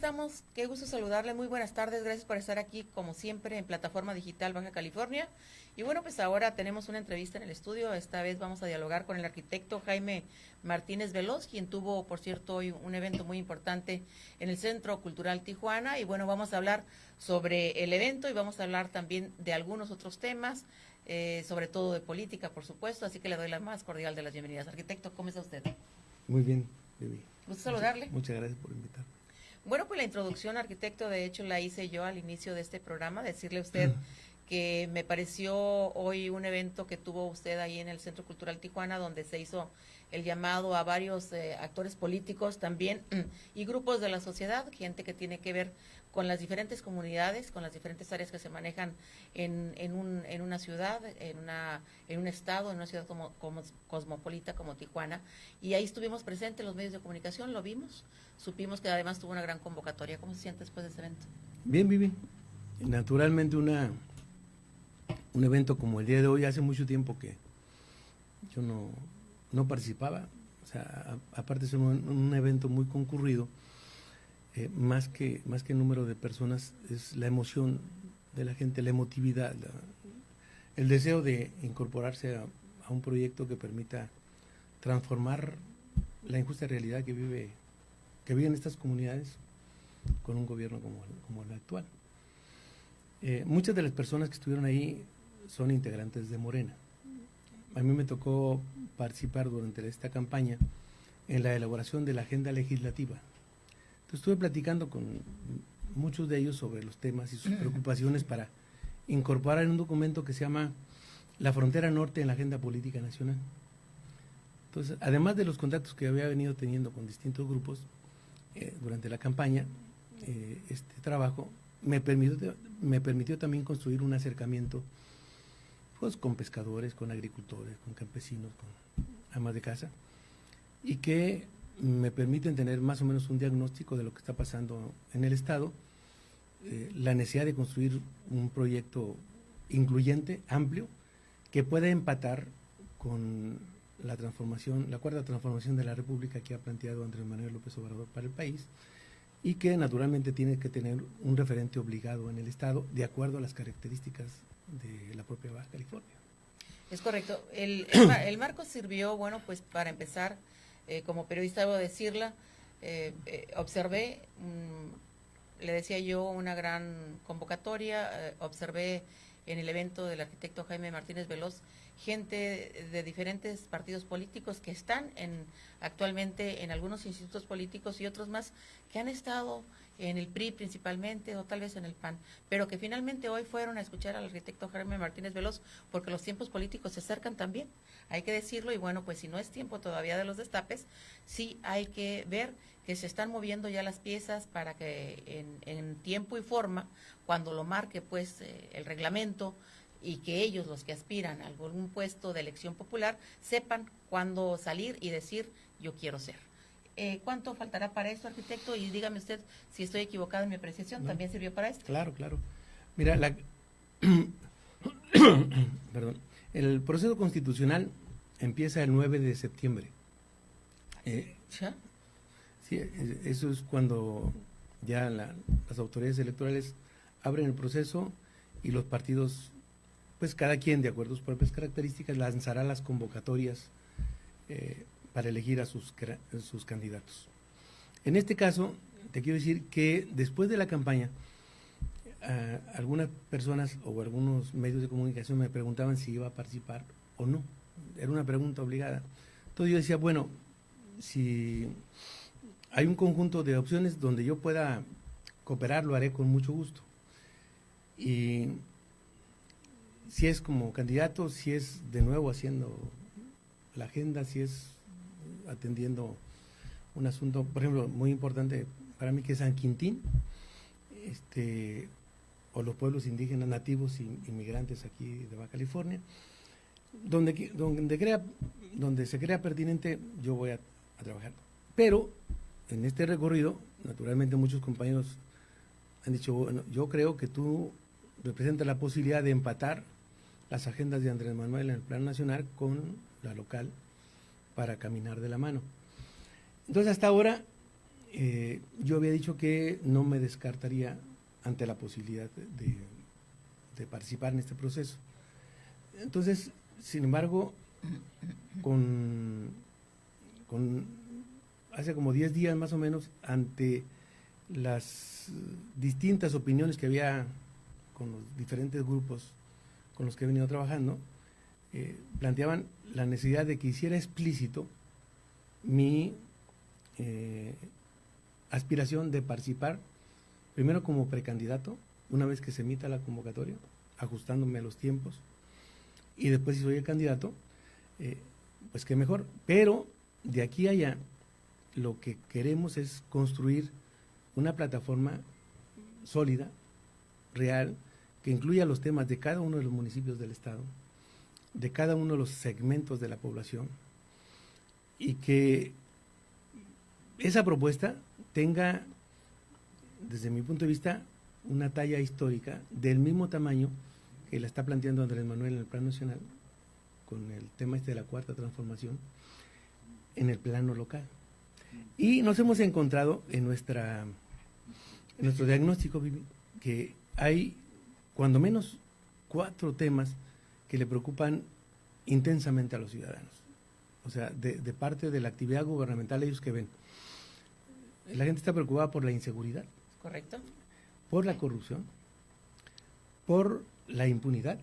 estamos? Qué gusto saludarle, muy buenas tardes, gracias por estar aquí como siempre en Plataforma Digital Baja California. Y bueno, pues ahora tenemos una entrevista en el estudio, esta vez vamos a dialogar con el arquitecto Jaime Martínez Veloz, quien tuvo, por cierto, hoy un evento muy importante en el Centro Cultural Tijuana. Y bueno, vamos a hablar sobre el evento y vamos a hablar también de algunos otros temas, sobre todo de política, por supuesto, así que le doy la más cordial de las bienvenidas. Arquitecto, ¿cómo está usted? Muy bien, Vivi. Gusto saludarle. Muchas gracias por invitarme. Bueno, pues la introducción, arquitecto, de hecho la hice yo al inicio de este programa, decirle a usted que me pareció hoy un evento que tuvo usted ahí en el Centro Cultural Tijuana, donde se hizo el llamado a varios actores políticos también y grupos de la sociedad, gente que tiene que ver con las diferentes comunidades, con las diferentes áreas que se manejan en una ciudad, en un estado, en una ciudad como cosmopolita como Tijuana. Y ahí estuvimos presentes los medios de comunicación, lo vimos, supimos que además tuvo una gran convocatoria. ¿Cómo se siente después de ese evento? Bien, Vivi. Naturalmente un evento como el día de hoy, hace mucho tiempo que yo no participaba. O sea, aparte de ser un evento muy concurrido, más que el número de personas, es la emoción de la gente, la emotividad, el deseo de incorporarse a un proyecto que permita transformar la injusta realidad que viven estas comunidades con un gobierno como el actual. Muchas de las personas que estuvieron ahí son integrantes de Morena. A mí me tocó participar durante esta campaña en la elaboración de la agenda legislativa. Entonces, estuve platicando con muchos de ellos sobre los temas y sus preocupaciones para incorporar en un documento que se llama La Frontera Norte en la Agenda Política Nacional. Entonces, además de los contactos que había venido teniendo con distintos grupos durante la campaña, este trabajo me permitió también construir un acercamiento pues, con pescadores, con agricultores, con campesinos, con amas de casa, y que me permiten tener más o menos un diagnóstico de lo que está pasando en el Estado, la necesidad de construir un proyecto incluyente, amplio, que pueda empatar con la cuarta transformación de la República que ha planteado Andrés Manuel López Obrador para el país, y que naturalmente tiene que tener un referente obligado en el Estado de acuerdo a las características de la propia Baja California. Es correcto. El marco sirvió, bueno, pues para empezar, como periodista debo decirla, observé, le decía yo, una gran convocatoria, observé en el evento del arquitecto Jaime Martínez Veloz gente de diferentes partidos políticos que están actualmente en algunos institutos políticos y otros más que han estado en el PRI principalmente o tal vez en el PAN, pero que finalmente hoy fueron a escuchar al arquitecto Jaime Martínez Veloz porque los tiempos políticos se acercan también, hay que decirlo, y bueno, pues si no es tiempo todavía de los destapes, sí hay que ver que se están moviendo ya las piezas para que en tiempo y forma, cuando lo marque pues el reglamento, y que ellos, los que aspiran a algún puesto de elección popular, sepan cuándo salir y decir yo quiero ser. ¿Cuánto faltará para esto, arquitecto? Y dígame usted si estoy equivocado en mi apreciación, ¿también sirvió para esto? Claro. Mira, el proceso constitucional empieza el 9 de septiembre. ¿Ya? Sí, eso es cuando ya las autoridades electorales abren el proceso y los partidos, pues cada quien, de acuerdo a sus propias características, lanzará las convocatorias para elegir a sus candidatos. En este caso, te quiero decir que después de la campaña, algunas personas o algunos medios de comunicación me preguntaban si iba a participar o no. Era una pregunta obligada. Entonces yo decía, bueno, si hay un conjunto de opciones donde yo pueda cooperar, lo haré con mucho gusto. Y si es como candidato, si es de nuevo haciendo la agenda, si es atendiendo un asunto, por ejemplo, muy importante para mí, que es San Quintín, o los pueblos indígenas nativos y inmigrantes aquí de Baja California, donde se crea pertinente, yo voy a trabajar. Pero en este recorrido, naturalmente muchos compañeros han dicho, bueno, yo creo que tú representas la posibilidad de empatar las agendas de Andrés Manuel en el plano nacional con la local para caminar de la mano. Entonces, hasta ahora, yo había dicho que no me descartaría ante la posibilidad de participar en este proceso. Entonces, sin embargo, hace como 10 días más o menos, ante las distintas opiniones que había con los diferentes grupos con los que he venido trabajando, planteaban la necesidad de que hiciera explícito mi aspiración de participar, primero como precandidato, una vez que se emita la convocatoria, ajustándome a los tiempos, y después si soy el candidato, pues qué mejor. Pero de aquí a allá, lo que queremos es construir una plataforma sólida, real, que incluya los temas de cada uno de los municipios del estado, de cada uno de los segmentos de la población, y que esa propuesta tenga, desde mi punto de vista, una talla histórica del mismo tamaño que la está planteando Andrés Manuel en el plano nacional, con el tema de la cuarta transformación, en el plano local. Y nos hemos encontrado en nuestro diagnóstico, Vivi, que hay cuando menos 4 temas que le preocupan intensamente a los ciudadanos. O sea, de parte de la actividad gubernamental, ellos que ven. La gente está preocupada por la inseguridad. ¿Correcto? Por la corrupción, por la impunidad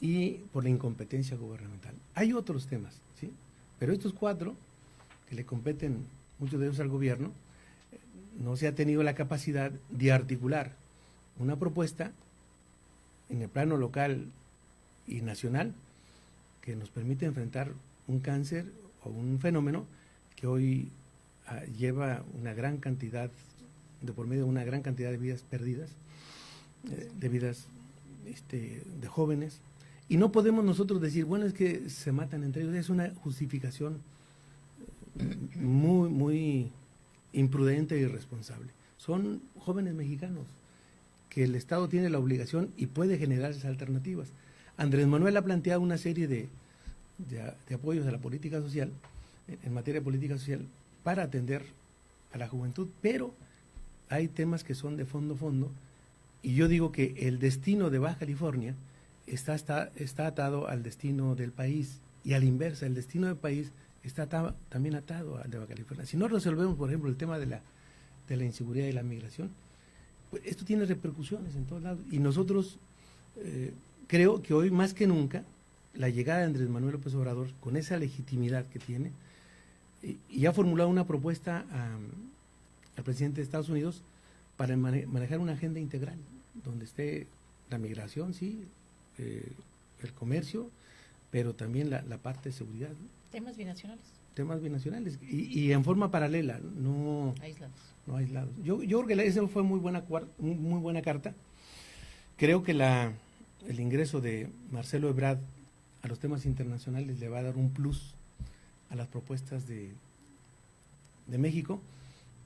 y por la incompetencia gubernamental. Hay otros temas, ¿sí? Pero estos 4, que le competen muchos de ellos al gobierno, no se ha tenido la capacidad de articular una propuesta en el plano local y nacional que nos permite enfrentar un cáncer o un fenómeno que hoy lleva una gran cantidad, de por medio de una gran cantidad de vidas perdidas, de vidas de jóvenes, y no podemos nosotros decir, bueno, es que se matan entre ellos. Es una justificación muy, muy imprudente e irresponsable. Son jóvenes mexicanos que el Estado tiene la obligación y puede generar esas alternativas. Andrés Manuel ha planteado una serie de apoyos a la política social, en materia de política social, para atender a la juventud, pero hay temas que son de fondo, y yo digo que el destino de Baja California está atado al destino del país, y a la inversa, el destino del país está también atado al de Baja California. Si no resolvemos, por ejemplo, el tema de la inseguridad y la migración, pues esto tiene repercusiones en todos lados, y nosotros creo que hoy más que nunca la llegada de Andrés Manuel López Obrador, con esa legitimidad que tiene, y ha formulado una propuesta al presidente de Estados Unidos para manejar una agenda integral, donde esté la migración, sí, el comercio, pero también la parte de seguridad. Temas binacionales. Temas binacionales, y en forma paralela, no aislados. Yo creo que esa fue muy buena carta. Creo que el ingreso de Marcelo Ebrard a los temas internacionales le va a dar un plus a las propuestas de México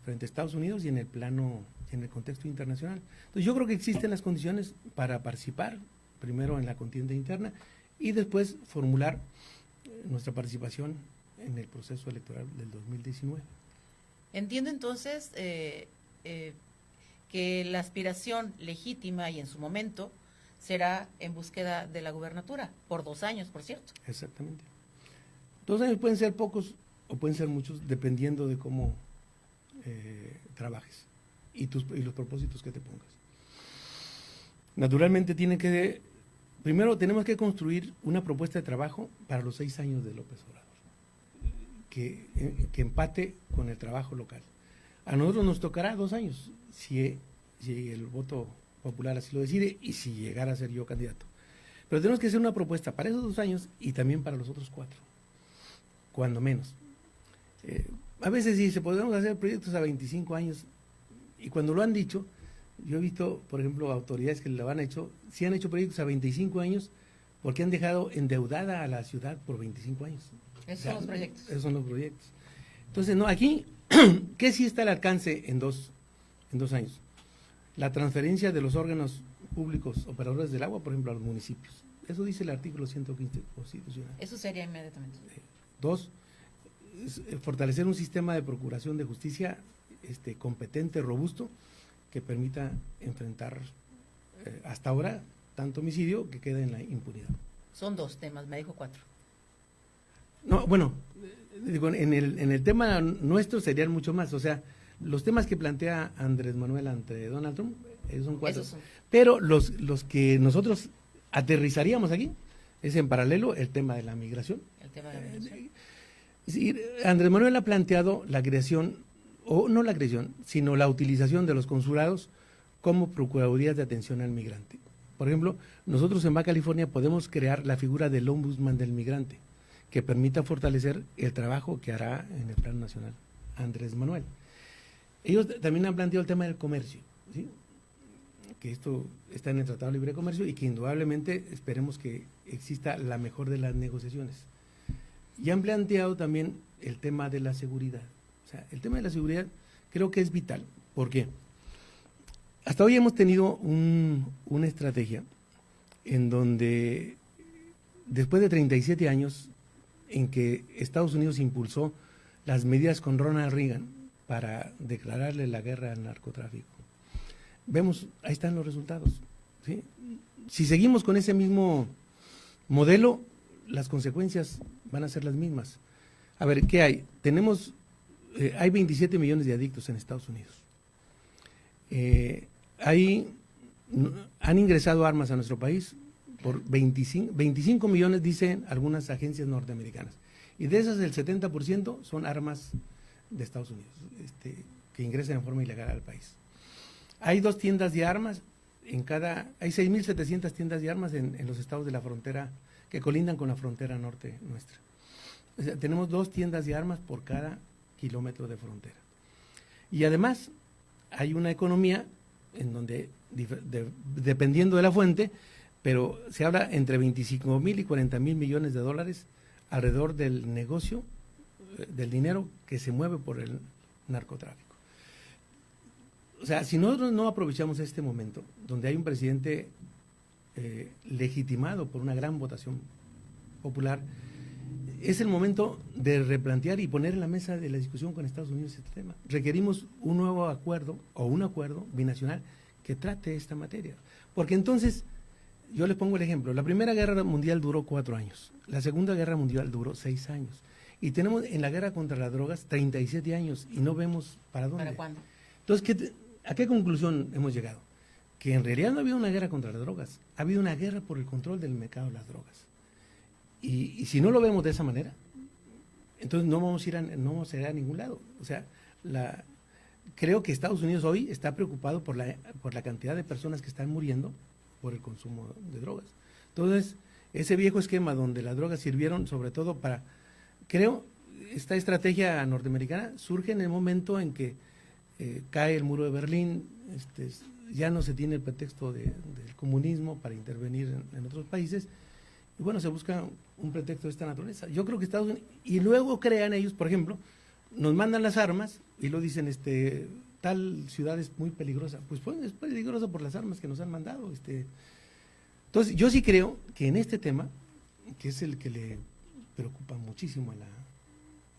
frente a Estados Unidos y en el plano, en el contexto internacional. Entonces yo creo que existen las condiciones para participar, primero en la contienda interna y después formular nuestra participación en el proceso electoral del 2019. Entiendo entonces que la aspiración legítima y en su momento será en búsqueda de la gubernatura, por 2 años, por cierto. Exactamente. 2 años pueden ser pocos o pueden ser muchos, dependiendo de cómo trabajes y los propósitos que te pongas. Naturalmente primero tenemos que construir una propuesta de trabajo para los 6 años de López Obrador, que empate con el trabajo local. A nosotros nos tocará 2 años, si el voto popular así lo decide y si llegara a ser yo candidato. Pero tenemos que hacer una propuesta para esos 2 años y también para los otros 4, cuando menos. A veces sí, podemos hacer proyectos a 25 años, y cuando lo han dicho, yo he visto, por ejemplo, autoridades que lo han hecho, sí han hecho proyectos a 25 años porque han dejado endeudada a la ciudad por 25 años. Esos son los proyectos. Esos son los proyectos. Entonces, no, aquí, ¿qué sí está al alcance en dos años? La transferencia de los órganos públicos operadores del agua, por ejemplo, a los municipios. Eso dice el artículo 115 constitucional. Eso sería inmediatamente. 2, fortalecer un sistema de procuración de justicia competente, robusto, que permita enfrentar hasta ahora tanto homicidio que queda en la impunidad. Son 2 temas, me dijo 4. No, bueno, digo, en el tema nuestro serían mucho más, o sea, los temas que plantea Andrés Manuel ante Donald Trump, son 4. Pero los que nosotros aterrizaríamos aquí es en paralelo el tema de la migración. El tema de la migración. Sí, Andrés Manuel ha planteado la creación, o no la creación, sino la utilización de los consulados como procuradurías de atención al migrante. Por ejemplo, nosotros en Baja California podemos crear la figura del ombudsman del migrante, que permita fortalecer el trabajo que hará en el Plan Nacional Andrés Manuel. Ellos también han planteado el tema del comercio, ¿sí? Que esto está en el Tratado de Libre Comercio y que indudablemente esperemos que exista la mejor de las negociaciones. Y han planteado también el tema de la seguridad. O sea, el tema de la seguridad creo que es vital. ¿Por qué? Hasta hoy hemos tenido una estrategia en donde, después de 37 años en que Estados Unidos impulsó las medidas con Ronald Reagan para declararle la guerra al narcotráfico, vemos, ahí están los resultados, ¿sí? Si seguimos con ese mismo modelo, las consecuencias van a ser las mismas. A ver, ¿qué hay? Hay 27 millones de adictos en Estados Unidos. Han ingresado armas a nuestro país por 25 millones, dicen algunas agencias norteamericanas. Y de esas, el 70% son armas de Estados Unidos, que ingresan en forma ilegal al país. Hay 2 tiendas de armas hay 6.700 tiendas de armas en los estados de la frontera, que colindan con la frontera norte nuestra. O sea, tenemos 2 tiendas de armas por cada kilómetro de frontera. Y además, hay una economía en donde, dependiendo de la fuente, pero se habla entre 25.000 y 40.000 millones de dólares alrededor del negocio, del dinero que se mueve por el narcotráfico. O sea, si nosotros no aprovechamos este momento, donde hay un presidente legitimado por una gran votación popular, es el momento de replantear y poner en la mesa de la discusión con Estados Unidos este tema. Requerimos un nuevo acuerdo o un acuerdo binacional que trate esta materia. Porque entonces, yo les pongo el ejemplo, la Primera Guerra Mundial duró 4 años, la Segunda Guerra Mundial duró 6 años, y tenemos en la guerra contra las drogas 37 años y no vemos para dónde. ¿Para cuándo? Entonces, ¿a qué conclusión hemos llegado? Que en realidad no ha habido una guerra contra las drogas, ha habido una guerra por el control del mercado de las drogas. Y si no lo vemos de esa manera, entonces no vamos a ir a ningún lado. O sea, creo que Estados Unidos hoy está preocupado por la cantidad de personas que están muriendo por el consumo de drogas. Entonces, ese viejo esquema donde las drogas sirvieron sobre todo creo, esta estrategia norteamericana surge en el momento en que cae el muro de Berlín, ya no se tiene el pretexto del comunismo para intervenir en otros países, y bueno, se busca un pretexto de esta naturaleza. Yo creo que Estados Unidos, y luego crean ellos, por ejemplo, nos mandan las armas y lo dicen, tal ciudad es muy peligrosa. Pues es peligrosa por las armas que nos han mandado. Entonces, yo sí creo que en este tema, que es el que le preocupa muchísimo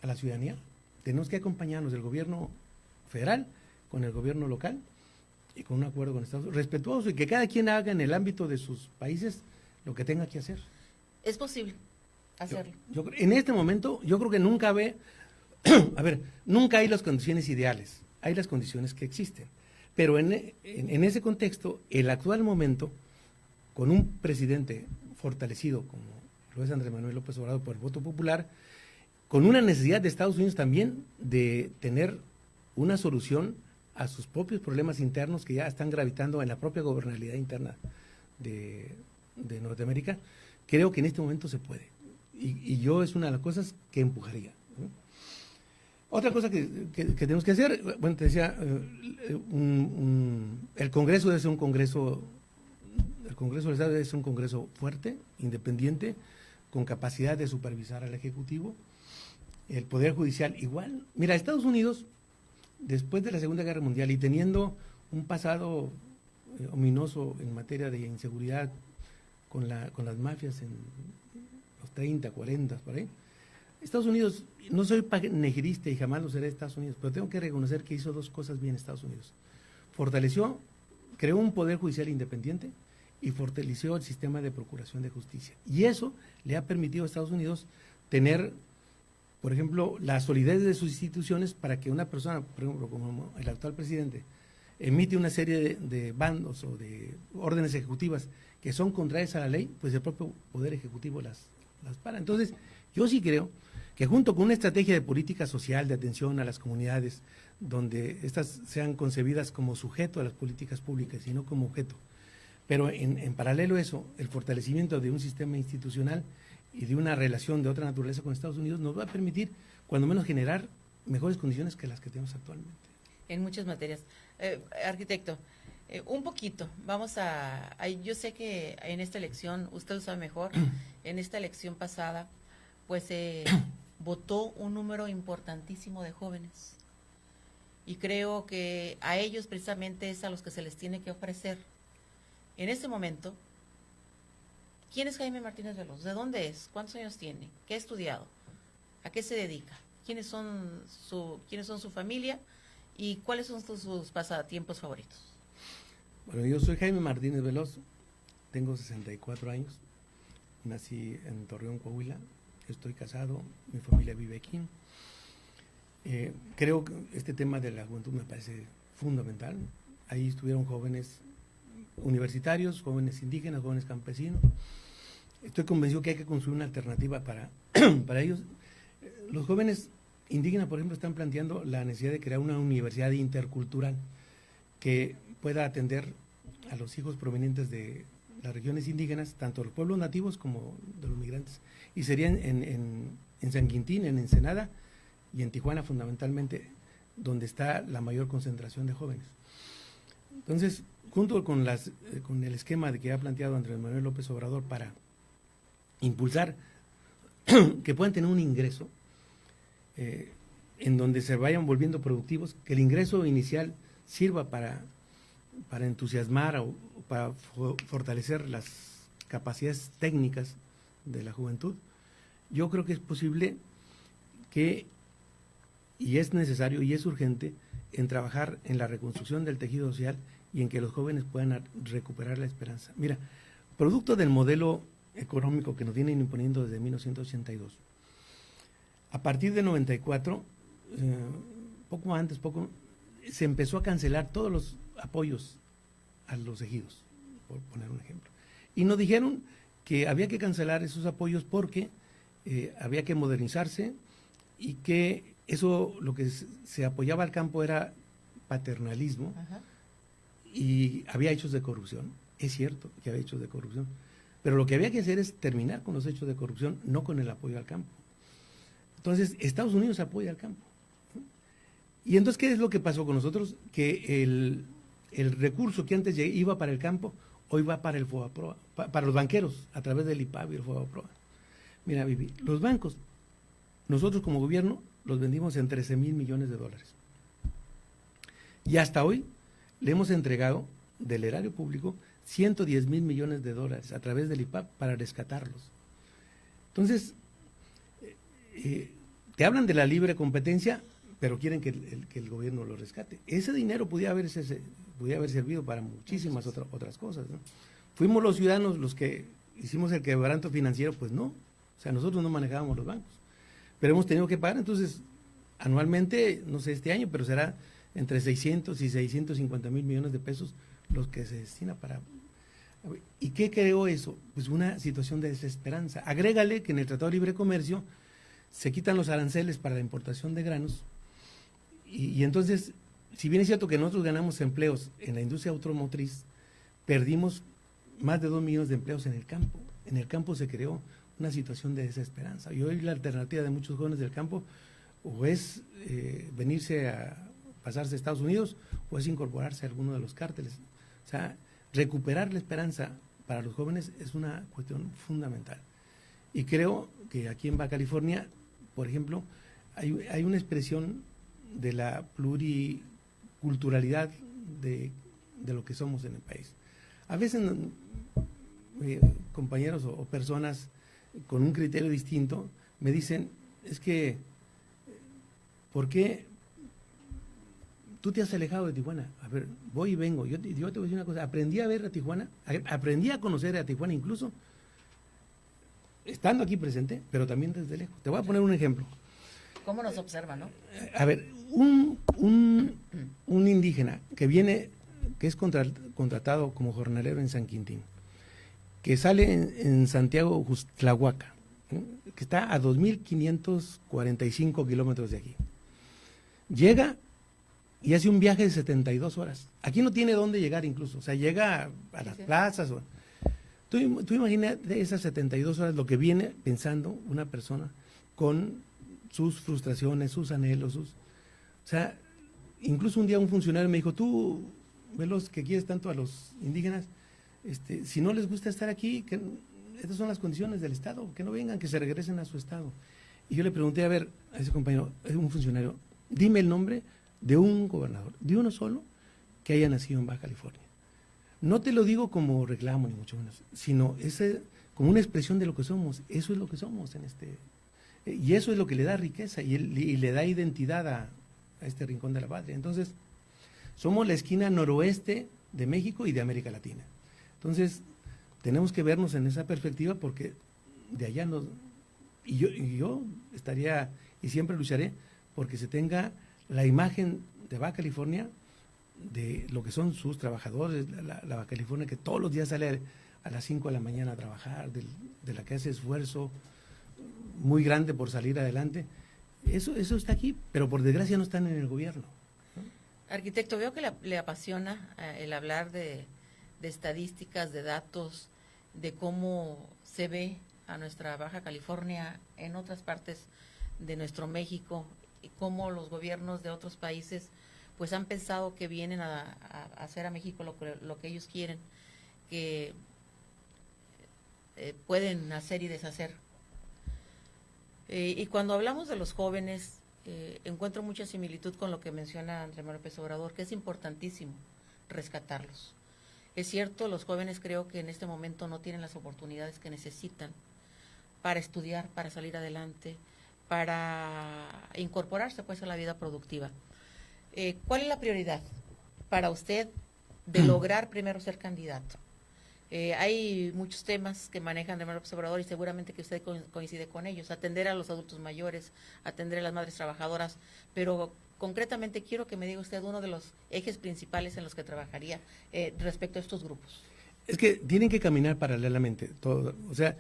a la ciudadanía, tenemos que acompañarnos del gobierno federal con el gobierno local y con un acuerdo con Estados Unidos, respetuoso, y que cada quien haga en el ámbito de sus países lo que tenga que hacer. Es posible hacerlo. En este momento, yo creo que nunca nunca hay las condiciones ideales, hay las condiciones que existen. Pero en ese contexto, el actual momento, con un presidente fortalecido como lo es Andrés Manuel López Obrador por el voto popular, con una necesidad de Estados Unidos también de tener una solución a sus propios problemas internos que ya están gravitando en la propia gobernabilidad interna de Norteamérica, creo que en este momento se puede. Y yo es una de las cosas que empujaría, ¿no? Otra cosa que tenemos que hacer, bueno, te decía, el Congreso debe ser el Congreso del Estado debe ser un Congreso fuerte, independiente, con capacidad de supervisar al Ejecutivo, el Poder Judicial igual. Mira, Estados Unidos, después de la Segunda Guerra Mundial y teniendo un pasado ominoso en materia de inseguridad con las mafias en los 30, 40, por ahí, Estados Unidos, no soy panegirista y jamás lo seré de Estados Unidos, pero tengo que reconocer que hizo dos cosas bien Estados Unidos. Fortaleció, creó un poder judicial independiente y fortaleció el sistema de procuración de justicia. Y eso le ha permitido a Estados Unidos tener, por ejemplo, la solidez de sus instituciones para que una persona, por ejemplo, como el actual presidente, emite una serie de bandos o de órdenes ejecutivas que son contrarias a la ley, pues el propio Poder Ejecutivo las para. Entonces, yo sí creo que junto con una estrategia de política social, de atención a las comunidades, donde estas sean concebidas como sujeto a las políticas públicas y no como objeto, pero en paralelo a eso, el fortalecimiento de un sistema institucional y de una relación de otra naturaleza con Estados Unidos nos va a permitir, cuando menos, generar mejores condiciones que las que tenemos actualmente. En muchas materias. Arquitecto, un poquito, yo sé que en esta elección, usted lo sabe mejor, en esta elección pasada, pues votó un número importantísimo de jóvenes. Y creo que a ellos precisamente es a los que se les tiene que ofrecer. En este momento, ¿quién es Jaime Martínez Veloz? ¿De dónde es? ¿Cuántos años tiene? ¿Qué ha estudiado? ¿A qué se dedica? ¿Quiénes son su familia? ¿Y cuáles son sus pasatiempos favoritos? Bueno, yo soy Jaime Martínez Veloz, tengo 64 años, nací en Torreón, Coahuila, estoy casado, mi familia vive aquí. Creo que este tema de la juventud me parece fundamental. Ahí estuvieron jóvenes universitarios, jóvenes indígenas, jóvenes campesinos. Estoy convencido que hay que construir una alternativa para ellos. Los jóvenes indígenas, por ejemplo, están planteando la necesidad de crear una universidad intercultural que pueda atender a los hijos provenientes de las regiones indígenas, tanto los pueblos nativos como de los migrantes. Y serían en San Quintín, en Ensenada y en Tijuana, fundamentalmente, donde está la mayor concentración de jóvenes. Entonces, junto con el esquema de que ha planteado Andrés Manuel López Obrador para impulsar que puedan tener un ingreso en donde se vayan volviendo productivos, que el ingreso inicial sirva para entusiasmar o para fortalecer las capacidades técnicas de la juventud. Yo creo que es posible y es necesario y es urgente en trabajar en la reconstrucción del tejido social y en que los jóvenes puedan recuperar la esperanza. Mira, producto del modelo económico que nos vienen imponiendo desde 1982, a partir de 94, se empezó a cancelar todos los apoyos a los ejidos, por poner un ejemplo. Y nos dijeron que había que cancelar esos apoyos porque había que modernizarse y que eso, lo que se apoyaba al campo era paternalismo. Ajá. Y había hechos de corrupción. Es cierto que había hechos de corrupción, pero lo que había que hacer es terminar con los hechos de corrupción, no con el apoyo al campo. Entonces, Estados Unidos apoya al campo. Y entonces, ¿qué es lo que pasó con nosotros? Que el recurso que antes iba para el campo, hoy va para el FOBAPROA, para los banqueros, a través del IPAB y el FOBAPROA. Mira, Vivi, los bancos, nosotros como gobierno los vendimos en 13,000 millones de dólares. Y hasta hoy le hemos entregado del erario público 110,000 millones de dólares a través del IPAB para rescatarlos. Entonces, te hablan de la libre competencia, pero quieren que el gobierno lo rescate. Ese dinero podía haber servido para muchísimas otras cosas, ¿no? Fuimos los ciudadanos los que hicimos el quebranto financiero, pues no. O sea, nosotros no manejábamos los bancos. Pero hemos tenido que pagar, entonces, anualmente, no sé este año, pero será entre 600 y 650,000 millones de pesos los que se destina para... ¿Y qué creó eso? Pues una situación de desesperanza. Agrégale que en el Tratado de Libre Comercio se quitan los aranceles para la importación de granos y entonces, si bien es cierto que nosotros ganamos empleos en la industria automotriz, perdimos más de 2 millones de empleos en el campo. En el campo se creó una situación de desesperanza. Y hoy la alternativa de muchos jóvenes del campo o es venirse a pasarse a Estados Unidos o es incorporarse a alguno de los cárteles. O sea, recuperar la esperanza para los jóvenes es una cuestión fundamental. Y creo que aquí en Baja California, por ejemplo, hay una expresión de la pluriculturalidad de lo que somos en el país. A veces compañeros o personas con un criterio distinto me dicen, es que, ¿por qué tú te has alejado de Tijuana? A ver, voy y vengo. Yo te voy a decir una cosa, aprendí a ver a Tijuana, aprendí a conocer a Tijuana incluso estando aquí presente, pero también desde lejos. Te voy a poner un ejemplo. ¿Cómo nos observa, no? A ver, un indígena que viene, que es contratado como jornalero en San Quintín, que sale en Santiago Tlahuaca, que está a 2.545 kilómetros de aquí. Llega y hace un viaje de 72 horas. Aquí no tiene dónde llegar incluso, o sea, llega a las plazas. Tú imagínate esas 72 horas, lo que viene pensando una persona con sus frustraciones, sus anhelos, o sea, incluso un día un funcionario me dijo, tú, Veloz, que quieres tanto a los indígenas, si no les gusta estar aquí, que estas son las condiciones del Estado, que no vengan, que se regresen a su Estado. Y yo le pregunté, a ver, a ese compañero, un funcionario, dime el nombre de un gobernador, de uno solo, que haya nacido en Baja California. No te lo digo como reclamo, ni mucho menos, sino como una expresión de lo que somos. Eso es lo que somos y eso es lo que le da riqueza y le da identidad a este rincón de la patria. Entonces, somos la esquina noroeste de México y de América Latina. Entonces, tenemos que vernos en esa perspectiva porque de allá yo estaría y siempre lucharé porque se tenga la imagen de Baja California, de lo que son sus trabajadores, la Baja California que todos los días sale a las 5 de la mañana a trabajar, de la que hace esfuerzo muy grande por salir adelante. Eso está aquí, pero por desgracia no están en el gobierno, ¿no? Arquitecto, veo que le apasiona el hablar de estadísticas, de datos, de cómo se ve a nuestra Baja California en otras partes de nuestro México y cómo los gobiernos de otros países pues han pensado que vienen a hacer a México lo que ellos quieren, que pueden hacer y deshacer. Y cuando hablamos de los jóvenes, encuentro mucha similitud con lo que menciona Andrés Manuel López Obrador, que es importantísimo rescatarlos. Es cierto, los jóvenes creo que en este momento no tienen las oportunidades que necesitan para estudiar, para salir adelante, para incorporarse pues a la vida productiva. ¿Cuál es la prioridad para usted de lograr primero ser candidato? Hay muchos temas que manejan Andrés Manuel López Obrador y seguramente que usted coincide con ellos, atender a los adultos mayores, atender a las madres trabajadoras, pero concretamente quiero que me diga usted uno de los ejes principales en los que trabajaría respecto a estos grupos. Es que tienen que caminar paralelamente todo, o sea,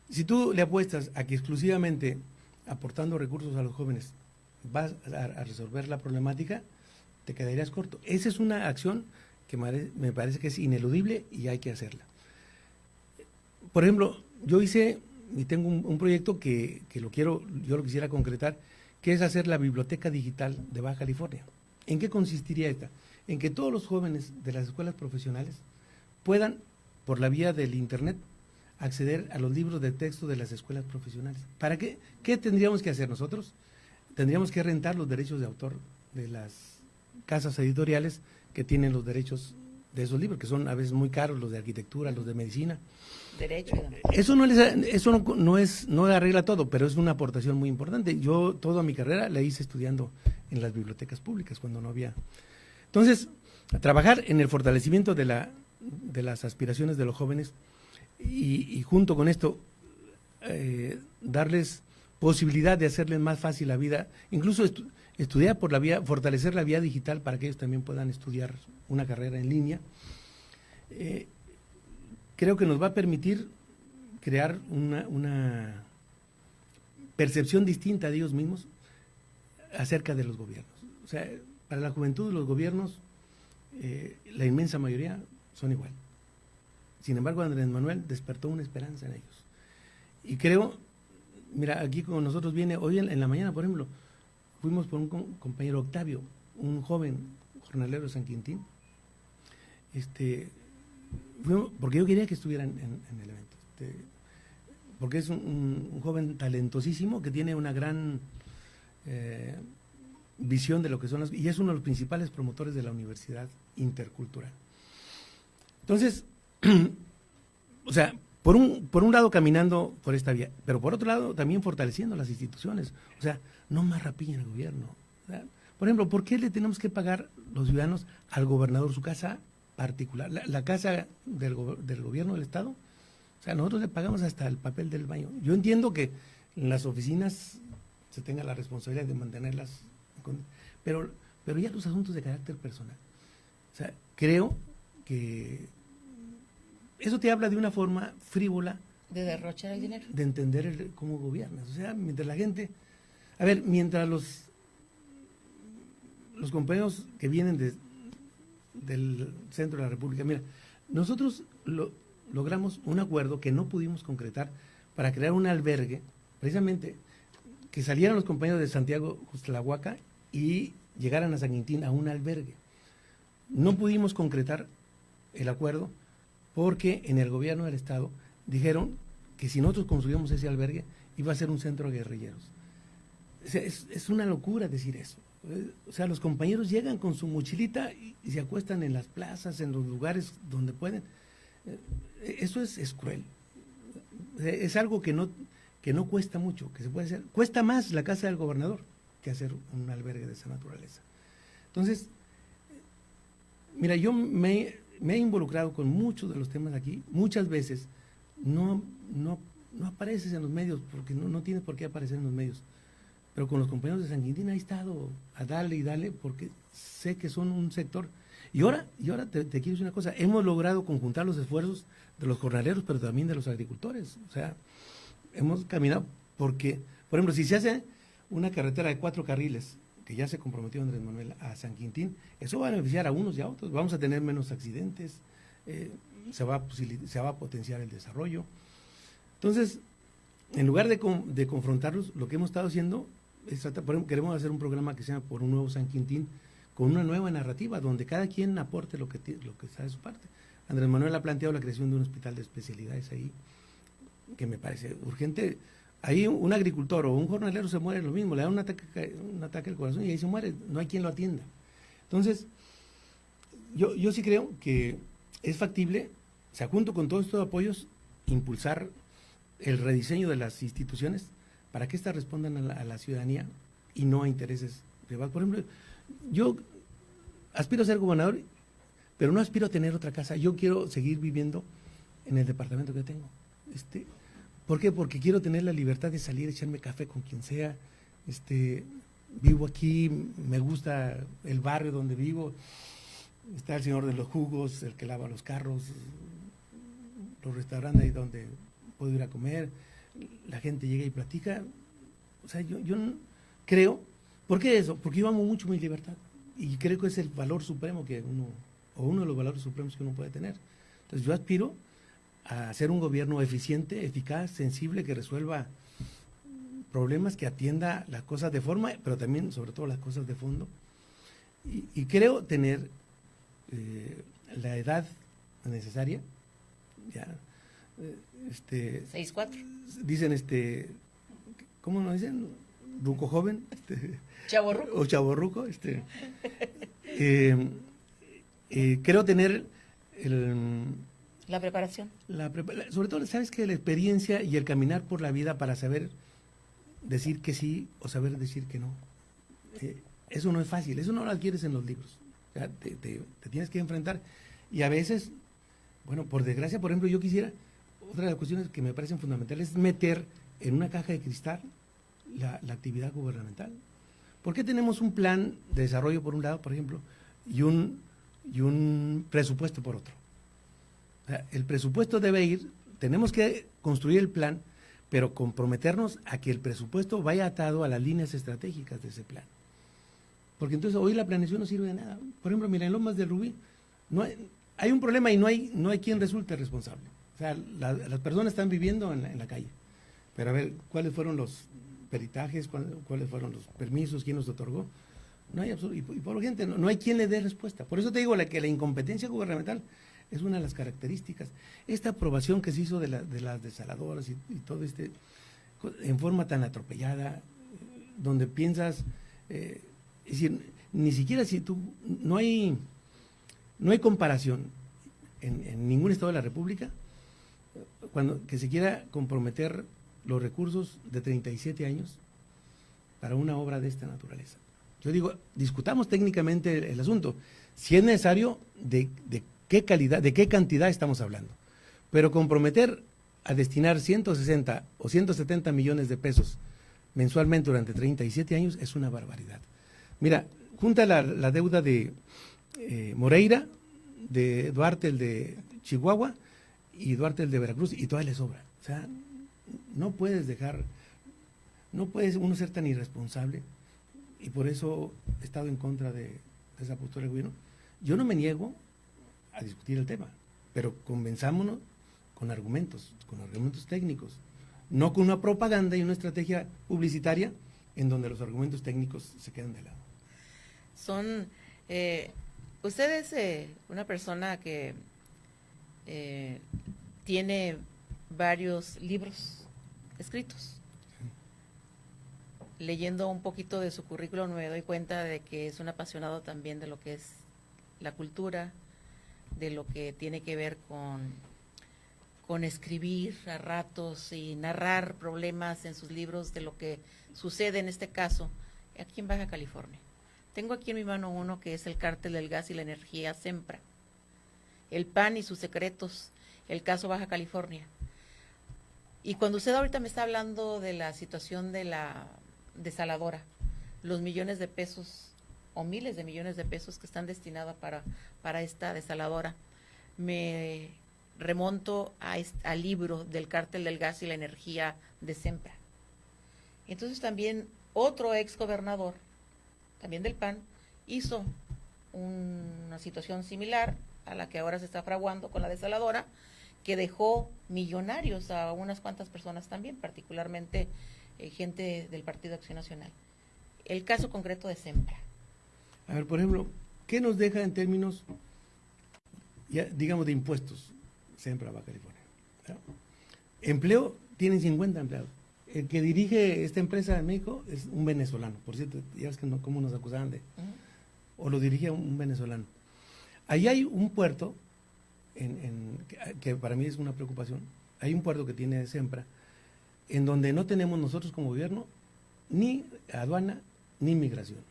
si tú le apuestas a que exclusivamente aportando recursos a los jóvenes vas a resolver la problemática, te quedarías corto. Esa es una acción que me parece que es ineludible y hay que hacerla. Por ejemplo, yo hice y tengo un proyecto que yo lo quisiera concretar, que es hacer la biblioteca digital de Baja California. ¿En qué consistiría esta? En que todos los jóvenes de las escuelas profesionales puedan, por la vía del Internet, acceder a los libros de texto de las escuelas profesionales. ¿Para qué? ¿Qué tendríamos que hacer nosotros? Tendríamos que rentar los derechos de autor de las casas editoriales que tienen los derechos de esos libros, que son a veces muy caros, los de arquitectura, los de medicina. Derecho. Eso no arregla todo, pero es una aportación muy importante. Yo toda mi carrera la hice estudiando en las bibliotecas públicas cuando no había. Entonces, a trabajar en el fortalecimiento de las aspiraciones de los jóvenes y junto con esto darles posibilidad de hacerles más fácil la vida, incluso estudiar por la vía, fortalecer la vía digital para que ellos también puedan estudiar una carrera en línea. Creo que nos va a permitir crear una percepción distinta de ellos mismos acerca de los gobiernos. O sea, para la juventud los gobiernos, la inmensa mayoría son igual. Sin embargo, Andrés Manuel despertó una esperanza en ellos. Y creo, mira, aquí con nosotros viene, hoy en la mañana, por ejemplo, fuimos por un compañero Octavio, un joven jornalero de San Quintín, porque yo quería que estuviera en el evento, porque es un joven talentosísimo que tiene una gran visión de lo que son y es uno de los principales promotores de la Universidad Intercultural. Entonces, o sea, por un lado caminando por esta vía, pero por otro lado también fortaleciendo las instituciones. O sea, no más rapiña en el gobierno. O sea, por ejemplo, ¿por qué le tenemos que pagar los ciudadanos al gobernador su casa particular, la casa del gobierno del Estado? O sea, nosotros le pagamos hasta el papel del baño. Yo entiendo que en las oficinas se tenga la responsabilidad de mantenerlas, pero ya los asuntos de carácter personal. O sea, creo que eso te habla de una forma frívola de derrochar el dinero, de entender cómo gobiernas. O sea, mientras la gente, a ver, mientras los compañeros que vienen del centro de la República, mira, nosotros logramos un acuerdo que no pudimos concretar para crear un albergue, precisamente que salieran los compañeros de Santiago Justlahuaca y llegaran a San Quintín a un albergue. No pudimos concretar el acuerdo porque en el gobierno del Estado dijeron que si nosotros construíamos ese albergue iba a ser un centro de guerrilleros. O sea, es una locura decir eso. O sea, los compañeros llegan con su mochilita y se acuestan en las plazas, en los lugares donde pueden. Eso es cruel. Es algo que no cuesta mucho, que se puede hacer. Cuesta más la casa del gobernador que hacer un albergue de esa naturaleza. Entonces, mira, yo me he involucrado con muchos de los temas aquí. Muchas veces no apareces en los medios, porque no tienes por qué aparecer en los medios. Pero con los compañeros de San Quintín he estado a darle y darle, porque sé que son un sector. Y ahora te quiero decir una cosa, hemos logrado conjuntar los esfuerzos de los jornaleros, pero también de los agricultores. O sea, hemos caminado porque, por ejemplo, si se hace una carretera de 4 carriles, que ya se comprometió Andrés Manuel a San Quintín, eso va a beneficiar a unos y a otros. Vamos a tener menos accidentes, se va a potenciar el desarrollo. Entonces, en lugar de confrontarlos, lo que hemos estado haciendo es tratar, por ejemplo, queremos hacer un programa que se llama Por un Nuevo San Quintín, con una nueva narrativa, donde cada quien aporte lo que está de su parte. Andrés Manuel ha planteado la creación de un hospital de especialidades ahí, que me parece urgente. Ahí un agricultor o un jornalero se muere lo mismo, le da un ataque al corazón y ahí se muere, no hay quien lo atienda. Entonces, yo sí creo que es factible, o sea, junto con todos estos apoyos, impulsar el rediseño de las instituciones para que éstas respondan a la ciudadanía y no a intereses privados. Por ejemplo, yo aspiro a ser gobernador, pero no aspiro a tener otra casa. Yo quiero seguir viviendo en el departamento que tengo. ¿Por qué? Porque quiero tener la libertad de salir, echarme café con quien sea. Vivo aquí, me gusta el barrio donde vivo. Está el señor de los jugos, el que lava los carros, los restaurantes ahí donde puedo ir a comer. La gente llega y platica. O sea, yo creo. ¿Por qué eso? Porque yo amo mucho mi libertad. Y creo que es el valor supremo que uno de los valores supremos que uno puede tener. Entonces yo aspiro a ser un gobierno eficiente, eficaz, sensible, que resuelva problemas, que atienda las cosas de forma, pero también, sobre todo, las cosas de fondo. Y creo tener la edad necesaria. Ya, 6'4". Dicen, ¿cómo nos dicen? Ruco joven. Chavorruco. O chavorruco. Creo tener la preparación. Sobre todo, ¿sabes qué? La experiencia y el caminar por la vida para saber decir que sí o saber decir que no. Eso no es fácil, eso no lo adquieres en los libros. O sea, te tienes que enfrentar. Y a veces, bueno, por desgracia, por ejemplo, yo quisiera, otra de las cuestiones que me parecen fundamentales es meter en una caja de cristal la actividad gubernamental. ¿Por qué tenemos un plan de desarrollo por un lado, por ejemplo, y un presupuesto por otro? O sea, el presupuesto debe ir, tenemos que construir el plan, pero comprometernos a que el presupuesto vaya atado a las líneas estratégicas de ese plan. Porque entonces hoy la planeación no sirve de nada. Por ejemplo, mira, en Lomas del Rubí hay un problema y no hay quien resulte responsable. O sea, las personas están viviendo en la calle. Pero a ver, ¿cuáles fueron los peritajes? ¿Cuáles fueron los permisos? ¿Quién los otorgó? No hay y por gente, no hay quien le dé respuesta. Por eso te digo que la incompetencia gubernamental es una de las características. Esta aprobación que se hizo de las desaladoras y todo en forma tan atropellada, donde piensas, es decir, ni siquiera si tú, no hay comparación en ningún estado de la República que se quiera comprometer los recursos de 37 años para una obra de esta naturaleza. Yo digo, discutamos técnicamente el asunto, si es necesario, de qué calidad, de qué cantidad estamos hablando, pero comprometer a destinar 160 o 170 millones de pesos mensualmente durante 37 años es una barbaridad. Mira, junta la deuda de Moreira, de Duarte el de Chihuahua y Duarte el de Veracruz, y todavía le sobra. O sea, no puedes uno ser tan irresponsable, y por eso he estado en contra de esa postura del gobierno. Yo no me niego a discutir el tema, pero convenzámonos con argumentos técnicos, no con una propaganda y una estrategia publicitaria en donde los argumentos técnicos se quedan de lado. Usted es una persona que tiene varios libros escritos. Leyendo un poquito de su currículum me doy cuenta de que es un apasionado también de lo que es la cultura, de lo que tiene que ver con escribir a ratos y narrar problemas en sus libros de lo que sucede en este caso aquí en Baja California. Tengo aquí en mi mano uno que es el cártel del gas y la energía Sempra, el PAN y sus secretos, el caso Baja California. Y cuando usted ahorita me está hablando de la situación de la desaladora, los millones de pesos o miles de millones de pesos que están destinados para esta desaladora, me remonto al libro del cártel del gas y la energía de Sempra. Entonces también otro ex gobernador, también del PAN, hizo una situación similar a la que ahora se está fraguando con la desaladora, que dejó millonarios a unas cuantas personas también, particularmente gente del Partido Acción Nacional. El caso concreto de Sempra. A ver, por ejemplo, ¿qué nos deja en términos, ya, digamos, de impuestos Sempra Baja California? Empleo, tienen 50 empleados. El que dirige esta empresa en México es un venezolano, por cierto, ya ves que no, cómo nos acusaban de, o lo dirige un venezolano. Ahí hay un puerto, que para mí es una preocupación, hay un puerto que tiene Sempra, en donde no tenemos nosotros como gobierno ni aduana ni migración.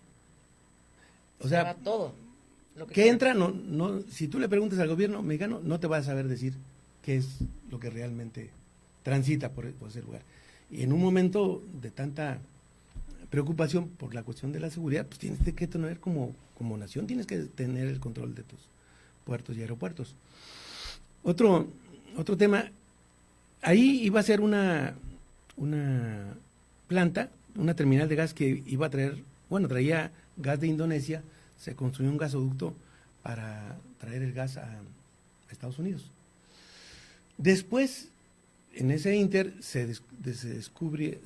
O sea, todo lo que entra, si tú le preguntas al gobierno mexicano, no te va a saber decir qué es lo que realmente transita por ese lugar. Y en un momento de tanta preocupación por la cuestión de la seguridad, pues tienes que tener como nación, tienes que tener el control de tus puertos y aeropuertos. Otro tema, ahí iba a ser una planta, una terminal de gas que iba a traía gas de Indonesia, se construyó un gasoducto para traer el gas a Estados Unidos. Después, en ese inter, se descubre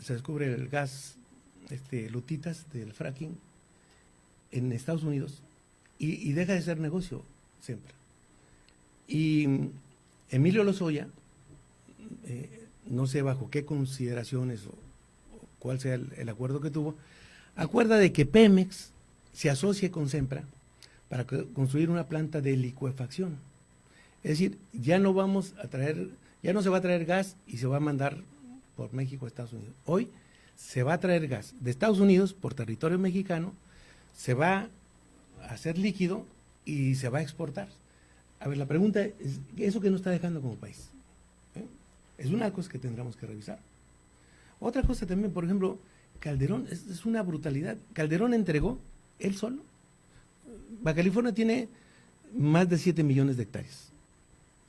el gas lutitas del fracking en Estados Unidos y deja de ser negocio siempre. Y Emilio Lozoya, no sé bajo qué consideraciones o cuál sea el acuerdo que tuvo, acuerda de que Pemex se asocie con Sempra para construir una planta de licuefacción. Es decir, ya no se va a traer gas y se va a mandar por México a Estados Unidos. Hoy se va a traer gas de Estados Unidos por territorio mexicano, se va a hacer líquido y se va a exportar. A ver, la pregunta es, ¿eso qué nos está dejando como país? Es una cosa que tendremos que revisar. Otra cosa también, por ejemplo, Calderón, es una brutalidad. Calderón entregó, él solo. Baja California tiene más de 7 millones de hectáreas.